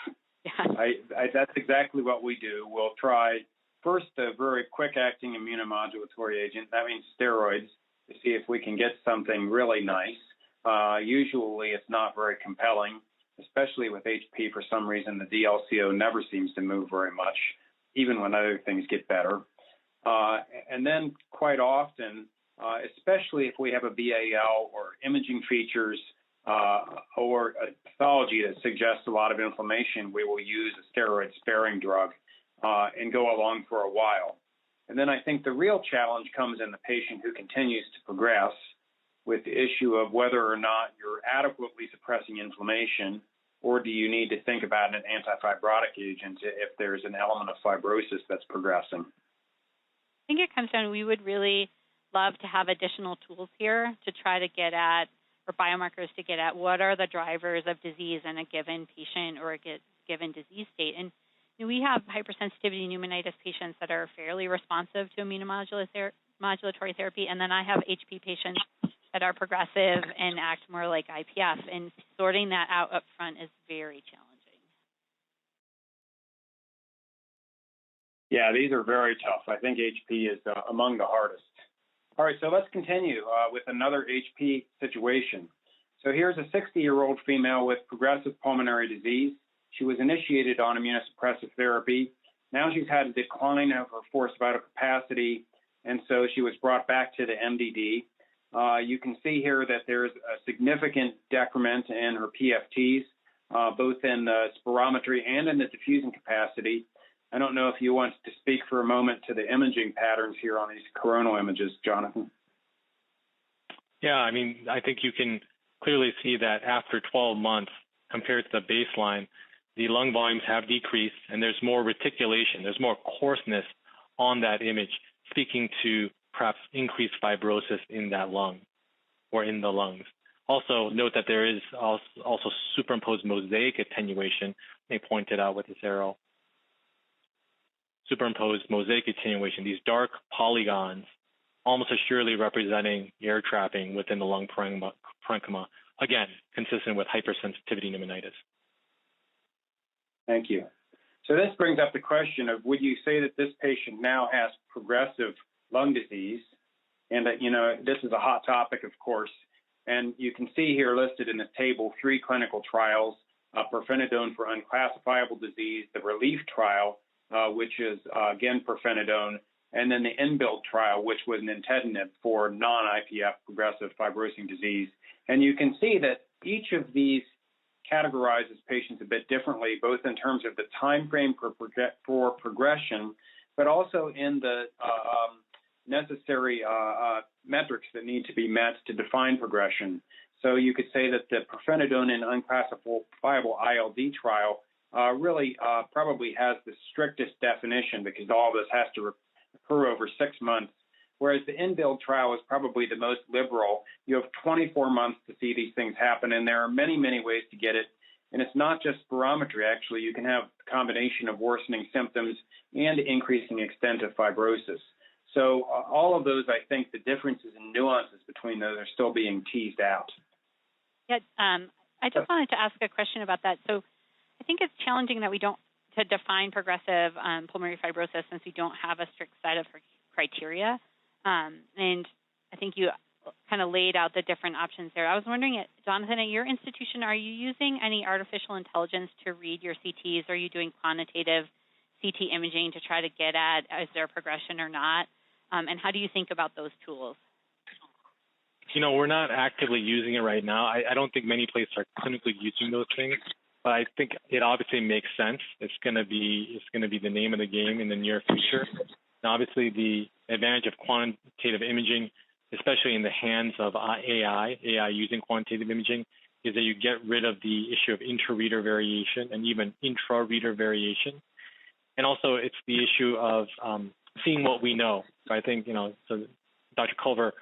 Yeah. That's exactly what we do. We'll try first a very quick-acting immunomodulatory agent. That means steroids, to see if we can get something really nice. Usually it's not very compelling, especially with HP. For some reason, the DLCO never seems to move very much, even when other things get better. And then quite often, especially if we have a BAL or imaging features or a pathology that suggests a lot of inflammation, we will use a steroid-sparing drug and go along for a while. And then I think the real challenge comes in the patient who continues to progress with the issue of whether or not you're adequately suppressing inflammation, or do you need to think about an antifibrotic agent if there's an element of fibrosis that's progressing? I think it comes down, we would really love to have additional tools here to try to get at, or biomarkers to get at, what are the drivers of disease in a given patient or a given disease state. And we have hypersensitivity pneumonitis patients that are fairly responsive to immunomodulatory therapy, and then I have HP patients that are progressive and act more like IPF, and sorting that out up front is very challenging. Yeah, these are very tough. I think HP is among the hardest. All right, so let's continue with another HP situation. So here's a 60-year-old female with progressive pulmonary disease. She was initiated on immunosuppressive therapy. Now she's had a decline of her forced vital capacity, and so she was brought back to the MDD. You can see here that there's a significant decrement in her PFTs, both in the spirometry and in the diffusing capacity. I don't know if you want to speak for a moment to the imaging patterns here on these coronal images, Jonathan. Yeah, I mean, I think you can clearly see that after 12 months compared to the baseline, the lung volumes have decreased and there's more reticulation, there's more coarseness on that image, speaking to perhaps increased fibrosis in that lung or in the lungs. Also, note that there is also superimposed mosaic attenuation, they pointed out with this arrow. Superimposed mosaic attenuation, these dark polygons, almost assuredly representing air trapping within the lung parenchyma, again, consistent with hypersensitivity pneumonitis. Thank you. So this brings up the question of, would you say that this patient now has progressive lung disease? And that, this is a hot topic, of course. And you can see here listed in this table 3 clinical trials, pirfenidone for unclassifiable disease, the RELIEF trial, which is, again, pirfenidone, and then the INBUILD trial, which was nintedanib for non-IPF progressive fibrosing disease. And you can see that each of these categorizes patients a bit differently, both in terms of the time frame for progression, but also in the necessary metrics that need to be met to define progression. So you could say that the pirfenidone in unclassifiable ILD trial really probably has the strictest definition, because all this has to occur over 6 months, whereas the INBUILD trial is probably the most liberal. You have 24 months to see these things happen, and there are many, many ways to get it. And it's not just spirometry, actually. You can have a combination of worsening symptoms and increasing extent of fibrosis. So all of those, I think the differences and nuances between those are still being teased out. Yeah, I just wanted to ask a question about that. So I think it's challenging that we don't to define progressive pulmonary fibrosis, since we don't have a strict set of criteria. And I think you kind of laid out the different options there. I was wondering, Jonathan, at your institution, are you using any artificial intelligence to read your CTs? Are you doing quantitative CT imaging to try to get at, is there progression or not? And how do you think about those tools? We're not actively using it right now. I don't think many places are clinically using those things. but I think it obviously makes sense. It's going to be the name of the game in the near future. And obviously, the advantage of quantitative imaging, especially in the hands of AI using quantitative imaging, is that you get rid of the issue of inter-reader variation and even intra-reader variation. And also, it's the issue of seeing what we know. So I think, so Dr. Culver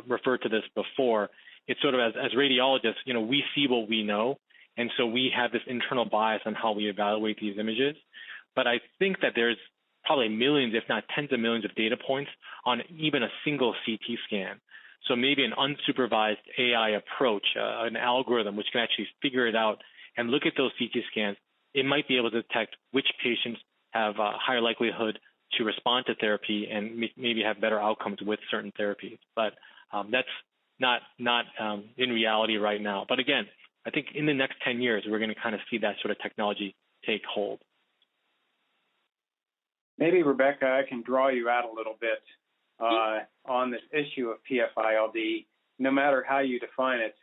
referred to this before. It's sort of as radiologists, we see what we know. And so we have this internal bias on how we evaluate these images. But I think that there's probably millions, if not tens of millions of data points on even a single CT scan. So maybe an unsupervised AI approach, an algorithm which can actually figure it out and look at those CT scans, it might be able to detect which patients have a higher likelihood to respond to therapy and maybe have better outcomes with certain therapies. But that's not in reality right now. But again, I think in the next 10 years, we're going to kind of see that sort of technology take hold. Maybe, Rebecca, I can draw you out a little bit on this issue of PF-ILD, no matter how you define it.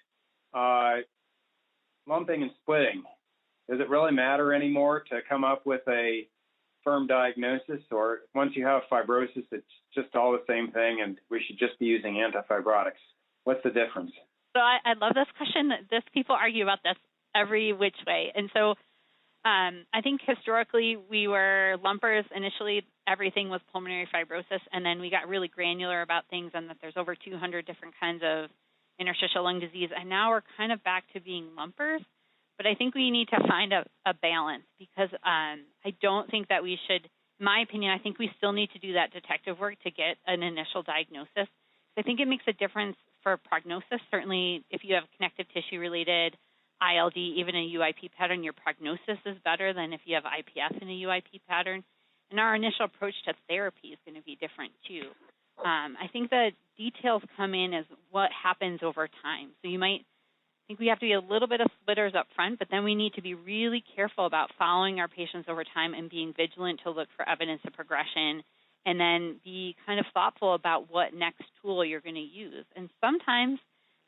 Lumping and splitting, does it really matter anymore to come up with a firm diagnosis, or once you have fibrosis, it's just all the same thing and we should just be using antifibrotics? What's the difference? So I love this question. People argue about this every which way. And so I think historically we were lumpers. Initially, everything was pulmonary fibrosis, and then we got really granular about things and that there's over 200 different kinds of interstitial lung disease. And now we're kind of back to being lumpers. But I think we need to find a balance, because I don't think that we should, in my opinion, I think we still need to do that detective work to get an initial diagnosis. I think it makes a difference for prognosis. Certainly, if you have connective tissue-related ILD, even a UIP pattern, your prognosis is better than if you have IPF in a UIP pattern. And our initial approach to therapy is going to be different, too. I think the details come in as what happens over time. So I think we have to be a little bit of splitters up front, but then we need to be really careful about following our patients over time and being vigilant to look for evidence of progression, and then be kind of thoughtful about what next tool you're going to use. And sometimes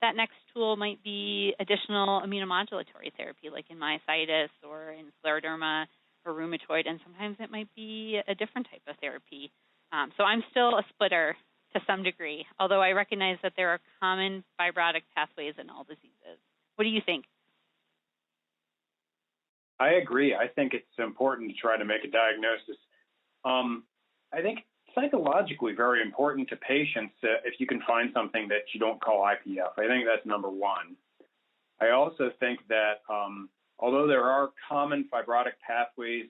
that next tool might be additional immunomodulatory therapy, like in myositis or in scleroderma or rheumatoid, and sometimes it might be a different type of therapy. So I'm still a splitter to some degree, although I recognize that there are common fibrotic pathways in all diseases. What do you think? I agree. I think it's important to try to make a diagnosis. I think psychologically very important to patients if you can find something that you don't call IPF. I think that's number one. I also think that although there are common fibrotic pathways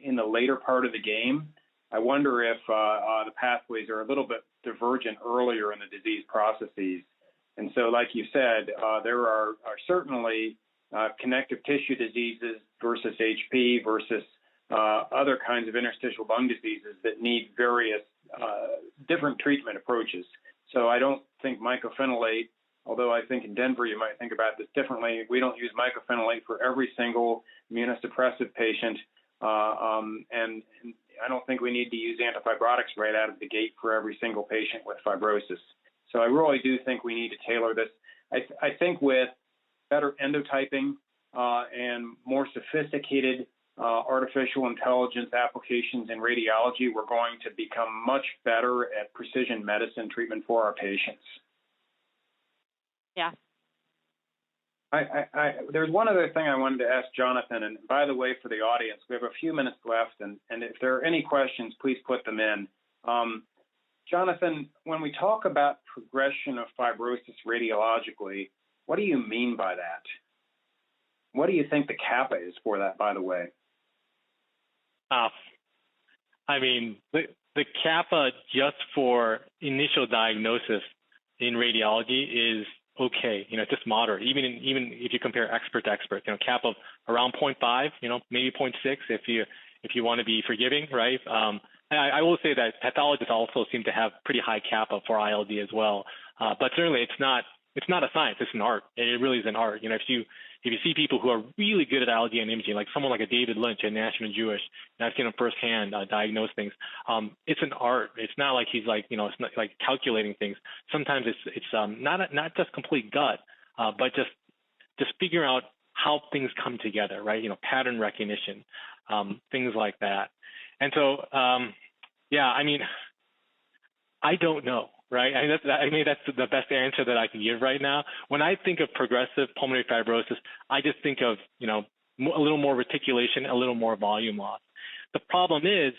in the later part of the game, I wonder if the pathways are a little bit divergent earlier in the disease processes. And so, like you said, there are certainly connective tissue diseases versus HP versus other kinds of interstitial lung diseases that need various different treatment approaches. So I don't think mycophenolate, although I think in Denver you might think about this differently, we don't use mycophenolate for every single immunosuppressive patient. And I don't think we need to use antifibrotics right out of the gate for every single patient with fibrosis. So I really do think we need to tailor this. I think with better endotyping and more sophisticated artificial intelligence applications in radiology, we're going to become much better at precision medicine treatment for our patients. Yeah. There's one other thing I wanted to ask Jonathan, and by the way, for the audience, we have a few minutes left, and if there are any questions, please put them in. Jonathan, when we talk about progression of fibrosis radiologically, what do you mean by that? What do you think the kappa is for that, by the way? I mean, the kappa just for initial diagnosis in radiology is okay. It's just moderate. Even if you compare expert to expert, kappa of around 0.5, maybe 0.6 if you want to be forgiving, right? I will say that pathologists also seem to have pretty high kappa for ILD as well. But certainly it's not a science, it's an art. It really is an art. If you see people who are really good at ILD and imaging, like someone like a David Lynch at National Jewish, and I've seen him firsthand diagnose things, it's an art. It's not like he's it's not like calculating things. Sometimes it's not just complete gut, but just figuring out how things come together, right? Pattern recognition, things like that. And so, yeah, I mean, I don't know, right? That's the best answer that I can give right now. When I think of progressive pulmonary fibrosis, I just think of, a little more reticulation, a little more volume loss. The problem is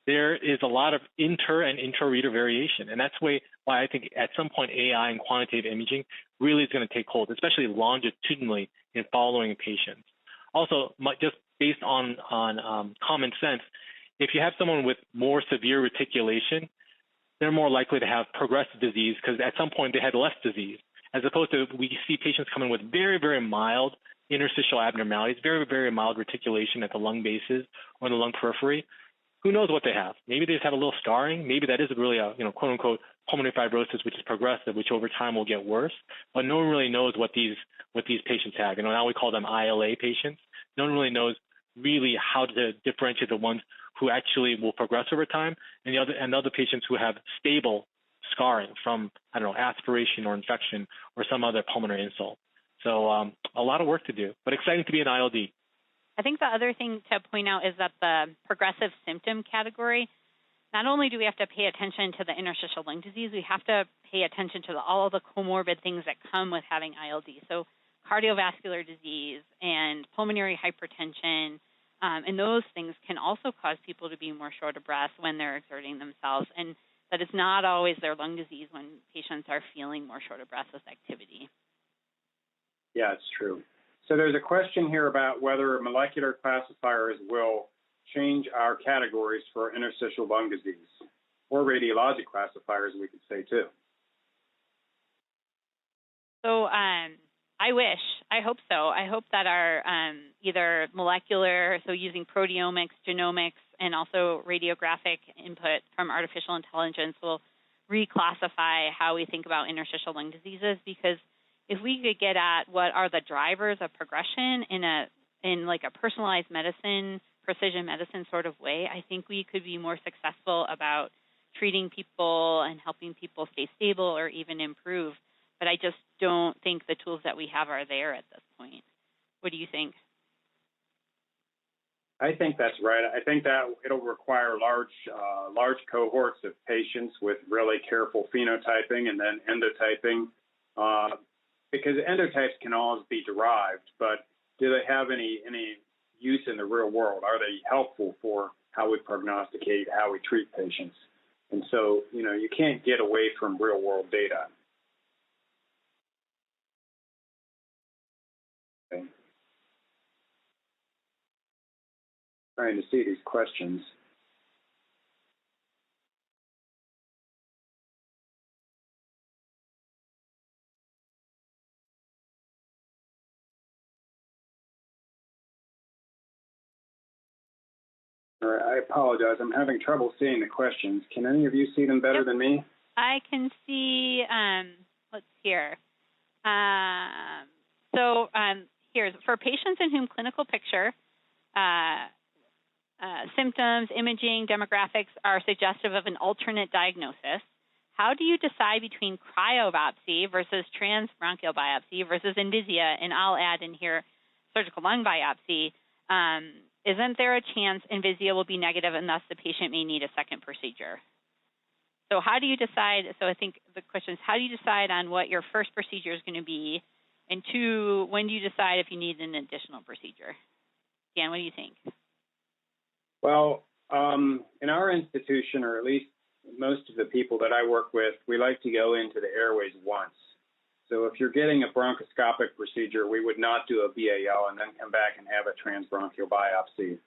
there is a lot of and intra-reader variation, and that's why I think at some point AI and quantitative imaging really is going to take hold, especially longitudinally in following patients. Also, just based on common sense, if you have someone with more severe reticulation, they're more likely to have progressive disease because at some point they had less disease, as opposed to we see patients come in with very, very mild interstitial abnormalities, very, very mild reticulation at the lung bases or in the lung periphery. Who knows what they have? Maybe they just have a little scarring. Maybe that is really a, quote unquote, pulmonary fibrosis, which is progressive, which over time will get worse. But no one really knows what these patients have. Now we call them ILA patients. No one really knows really how to differentiate the ones who actually will progress over time and other patients who have stable scarring from, aspiration or infection or some other pulmonary insult. So a lot of work to do, but exciting to be an ILD. I think the other thing to point out is that the progressive symptom category, not only do we have to pay attention to the interstitial lung disease, we have to pay attention to all of the comorbid things that come with having ILD. So cardiovascular disease and pulmonary hypertension, and those things can also cause people to be more short of breath when they're exerting themselves, and that it's not always their lung disease when patients are feeling more short of breath with activity. Yeah, it's true. So there's a question here about whether molecular classifiers will change our categories for interstitial lung disease, or radiologic classifiers, we could say too. So I hope so. I hope that our either molecular, so using proteomics, genomics, and also radiographic input from artificial intelligence will reclassify how we think about interstitial lung diseases, because if we could get at what are the drivers of progression in like a personalized medicine, precision medicine sort of way, I think we could be more successful about treating people and helping people stay stable or even improve. But I just don't think the tools that we have are there at this point. What do you think? I think that's right. I think that it'll require large cohorts of patients with really careful phenotyping and then endotyping, because endotypes can always be derived, but do they have any use in the real world? Are they helpful for how we prognosticate, how we treat patients? And so, you can't get away from real world data. Okay. Trying to see these questions. I apologize. I'm having trouble seeing the questions. Can any of you see them better than me? I can see, let's hear. Here's for patients in whom clinical picture, symptoms, imaging, demographics are suggestive of an alternate diagnosis. How do you decide between cryobiopsy versus transbronchial biopsy versus Envisia? And I'll add in here surgical lung biopsy. Isn't there a chance Envisia will be negative and thus the patient may need a second procedure? So how do you decide? So I think the question is, how do you decide on what your first procedure is going to be? And two, when do you decide if you need an additional procedure? Dan, what do you think? Well, in our institution, or at least most of the people that I work with, we like to go into the airways once. So if you're getting a bronchoscopic procedure, we would not do a BAL and then come back and have a transbronchial biopsy.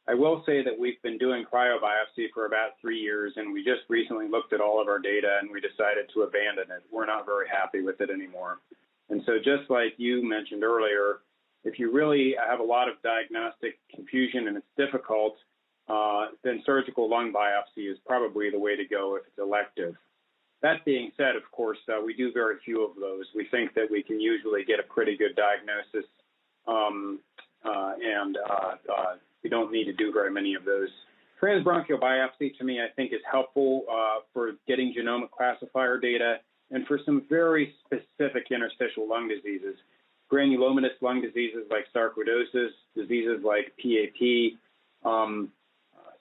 I will say that we've been doing cryobiopsy for about 3 years, and we just recently looked at all of our data and we decided to abandon it. We're not very happy with it anymore. And so just like you mentioned earlier, if you really have a lot of diagnostic confusion and it's difficult, then surgical lung biopsy is probably the way to go if it's elective. That being said, of course, we do very few of those. We think that we can usually get a pretty good diagnosis, and we don't need to do very many of those. Transbronchial biopsy, to me, I think is helpful for getting genomic classifier data and for some very specific interstitial lung diseases. granulomatous lung diseases like sarcoidosis, diseases like PAP,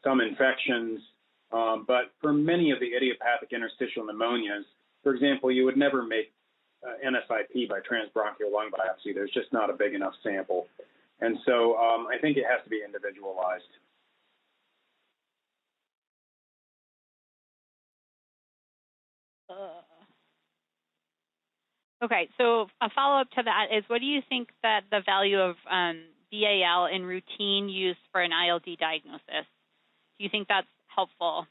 some infections. But for many of the idiopathic interstitial pneumonias, for example, you would never make NSIP by transbronchial lung biopsy. There's just not a big enough sample. And so I think it has to be individualized. Okay, so a follow-up to that is, what do you think that the value of BAL in routine use for an ILD diagnosis? Do you think that's helpful?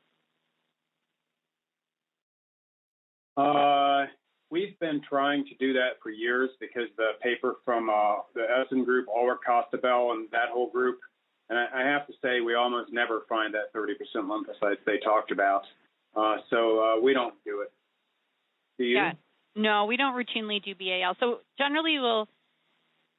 We've been trying to do that for years because the paper from the Essen group, Ulrich Costabel, and that whole group, and I have to say we almost never find that 30% lymphocytes they talked about. So we don't do it. Do you? Yeah. No, we don't routinely do BAL. So generally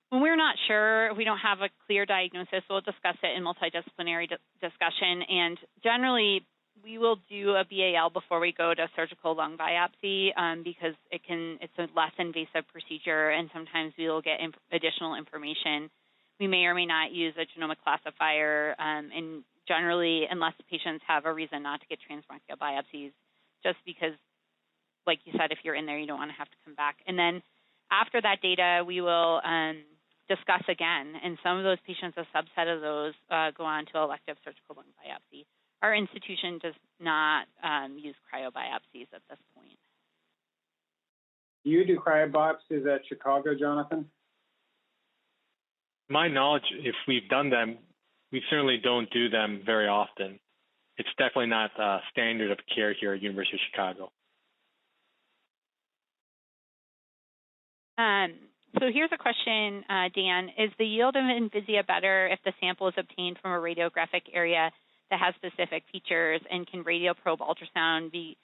when we're not sure, we don't have a clear diagnosis, we'll discuss it in multidisciplinary discussion. And generally, we will do a BAL before we go to surgical lung biopsy because it's a less invasive procedure, and sometimes we will get additional information. We may or may not use a genomic classifier, and generally, unless patients have a reason not to get transbronchial biopsies, just because, like you said, if you're in there, you don't want to have to come back. And then after that data, we will discuss again. And some of those patients, a subset of those, go on to elective surgical lung biopsy. Our institution does not use cryobiopsies at this point. Do you do cryobiopsies at Chicago, Jonathan? My knowledge, if we've done them, we certainly don't do them very often. It's definitely not standard of care here at University of Chicago. So here's a question, Dan. Is the yield of Envisia better if the sample is obtained from a radiographic area that has specific features, and can radioprobe ultrasound be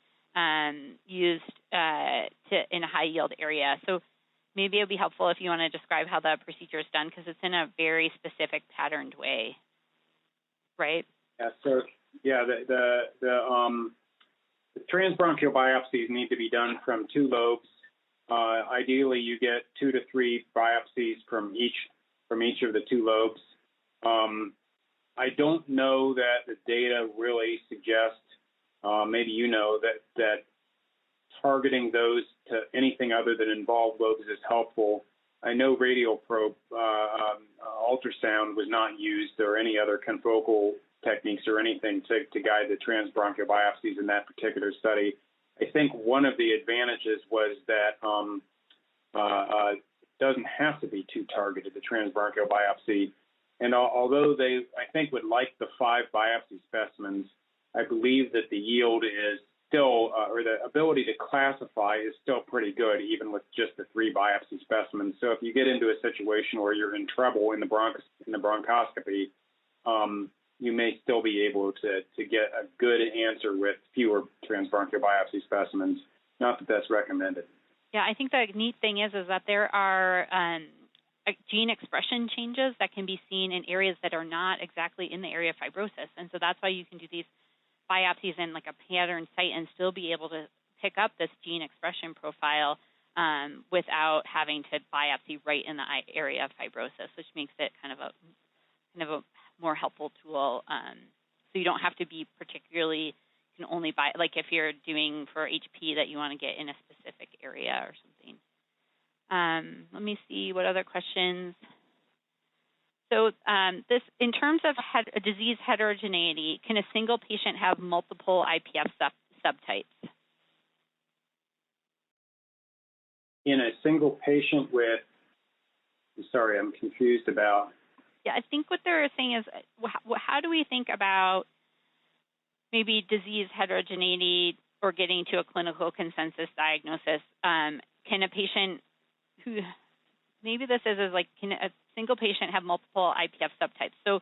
used in a high yield area? So maybe it would be helpful if you want to describe how the procedure is done, because it's in a very specific patterned way, right? Yeah. So yeah, the transbronchial biopsies need to be done from two lobes. Ideally, you get 2 to 3 biopsies from each of the two lobes. I don't know that the data really suggests, maybe you know, that targeting those to anything other than involved lobes is helpful. I know radial probe ultrasound was not used, or any other confocal techniques or anything to guide the transbronchial biopsies in that particular study. I think one of the advantages was that it doesn't have to be too targeted, the transbronchial biopsy. And although they, I think, would like the 5 biopsy specimens, I believe that the yield is still, or the ability to classify is still pretty good, even with just the 3 biopsy specimens. So if you get into a situation where you're in trouble in the bronchoscopy, you may still be able to get a good answer with fewer transbronchial biopsy specimens. Not that that's recommended. Yeah, I think the neat thing is that there are gene expression changes that can be seen in areas that are not exactly in the area of fibrosis. And so that's why you can do these biopsies in like a pattern site and still be able to pick up this gene expression profile without having to biopsy right in the area of fibrosis, which makes it kind of a more helpful tool. So you don't have to be particularly, you can only buy, like if you're doing for HP that you want to get in a specific area or something. Let me see what other questions. So this, in terms of disease heterogeneity, can a single patient have multiple IPF subtypes? In a single patient with, sorry, I'm confused about. Yeah, I think what they're saying is, how do we think about maybe disease heterogeneity or getting to a clinical consensus diagnosis? Can a patient who, maybe this is like, can a single patient have multiple IPF subtypes? So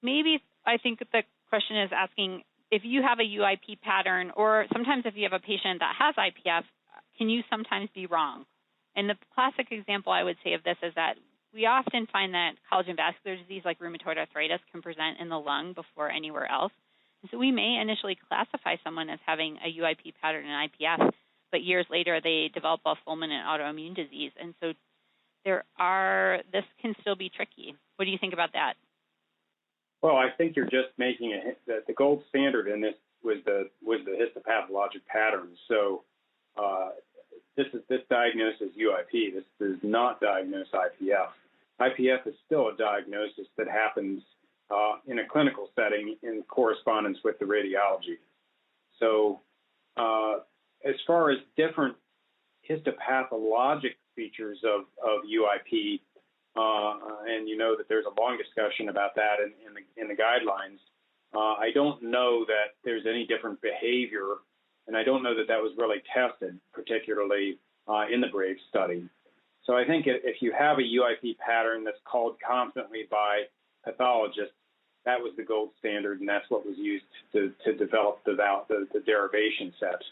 maybe I think the question is asking, if you have a UIP pattern, or sometimes if you have a patient that has IPF, can you sometimes be wrong? And the classic example I would say of this is that we often find that collagen vascular disease like rheumatoid arthritis can present in the lung before anywhere else. And so we may initially classify someone as having a UIP pattern in IPF, but years later they develop a fulminant autoimmune disease. And so this can still be tricky. What do you think about that? Well, I think you're just making the gold standard in this was the histopathologic pattern. So this diagnoses UIP. This does not diagnose IPF. IPF is still a diagnosis that happens in a clinical setting in correspondence with the radiology. So as far as different histopathologic features of UIP, and you know that there's a long discussion about that in the guidelines, I don't know that there's any different behavior, and I don't know that that was really tested, particularly in the BRAVE study. So I think if you have a UIP pattern that's called confidently by pathologists, that was the gold standard, and that's what was used to develop the derivation set.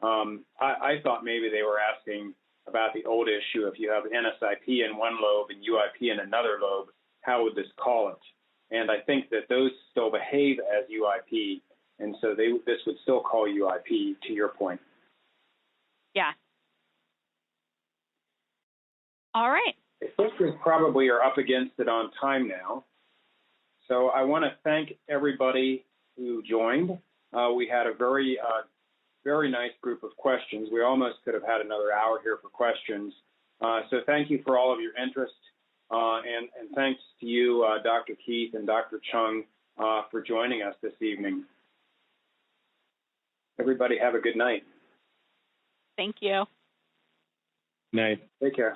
I thought maybe they were asking about the old issue. If you have NSIP in one lobe and UIP in another lobe, how would this call it? And I think that those still behave as UIP, and so this would still call UIP, to your point. Yeah. All right. I think we probably are up against it on time now. So I want to thank everybody who joined. We had a very nice group of questions. We almost could have had another hour here for questions. So thank you for all of your interest. And thanks to you, Dr. Keith and Dr. Chung, for joining us this evening. Everybody have a good night. Thank you. Night. Take care.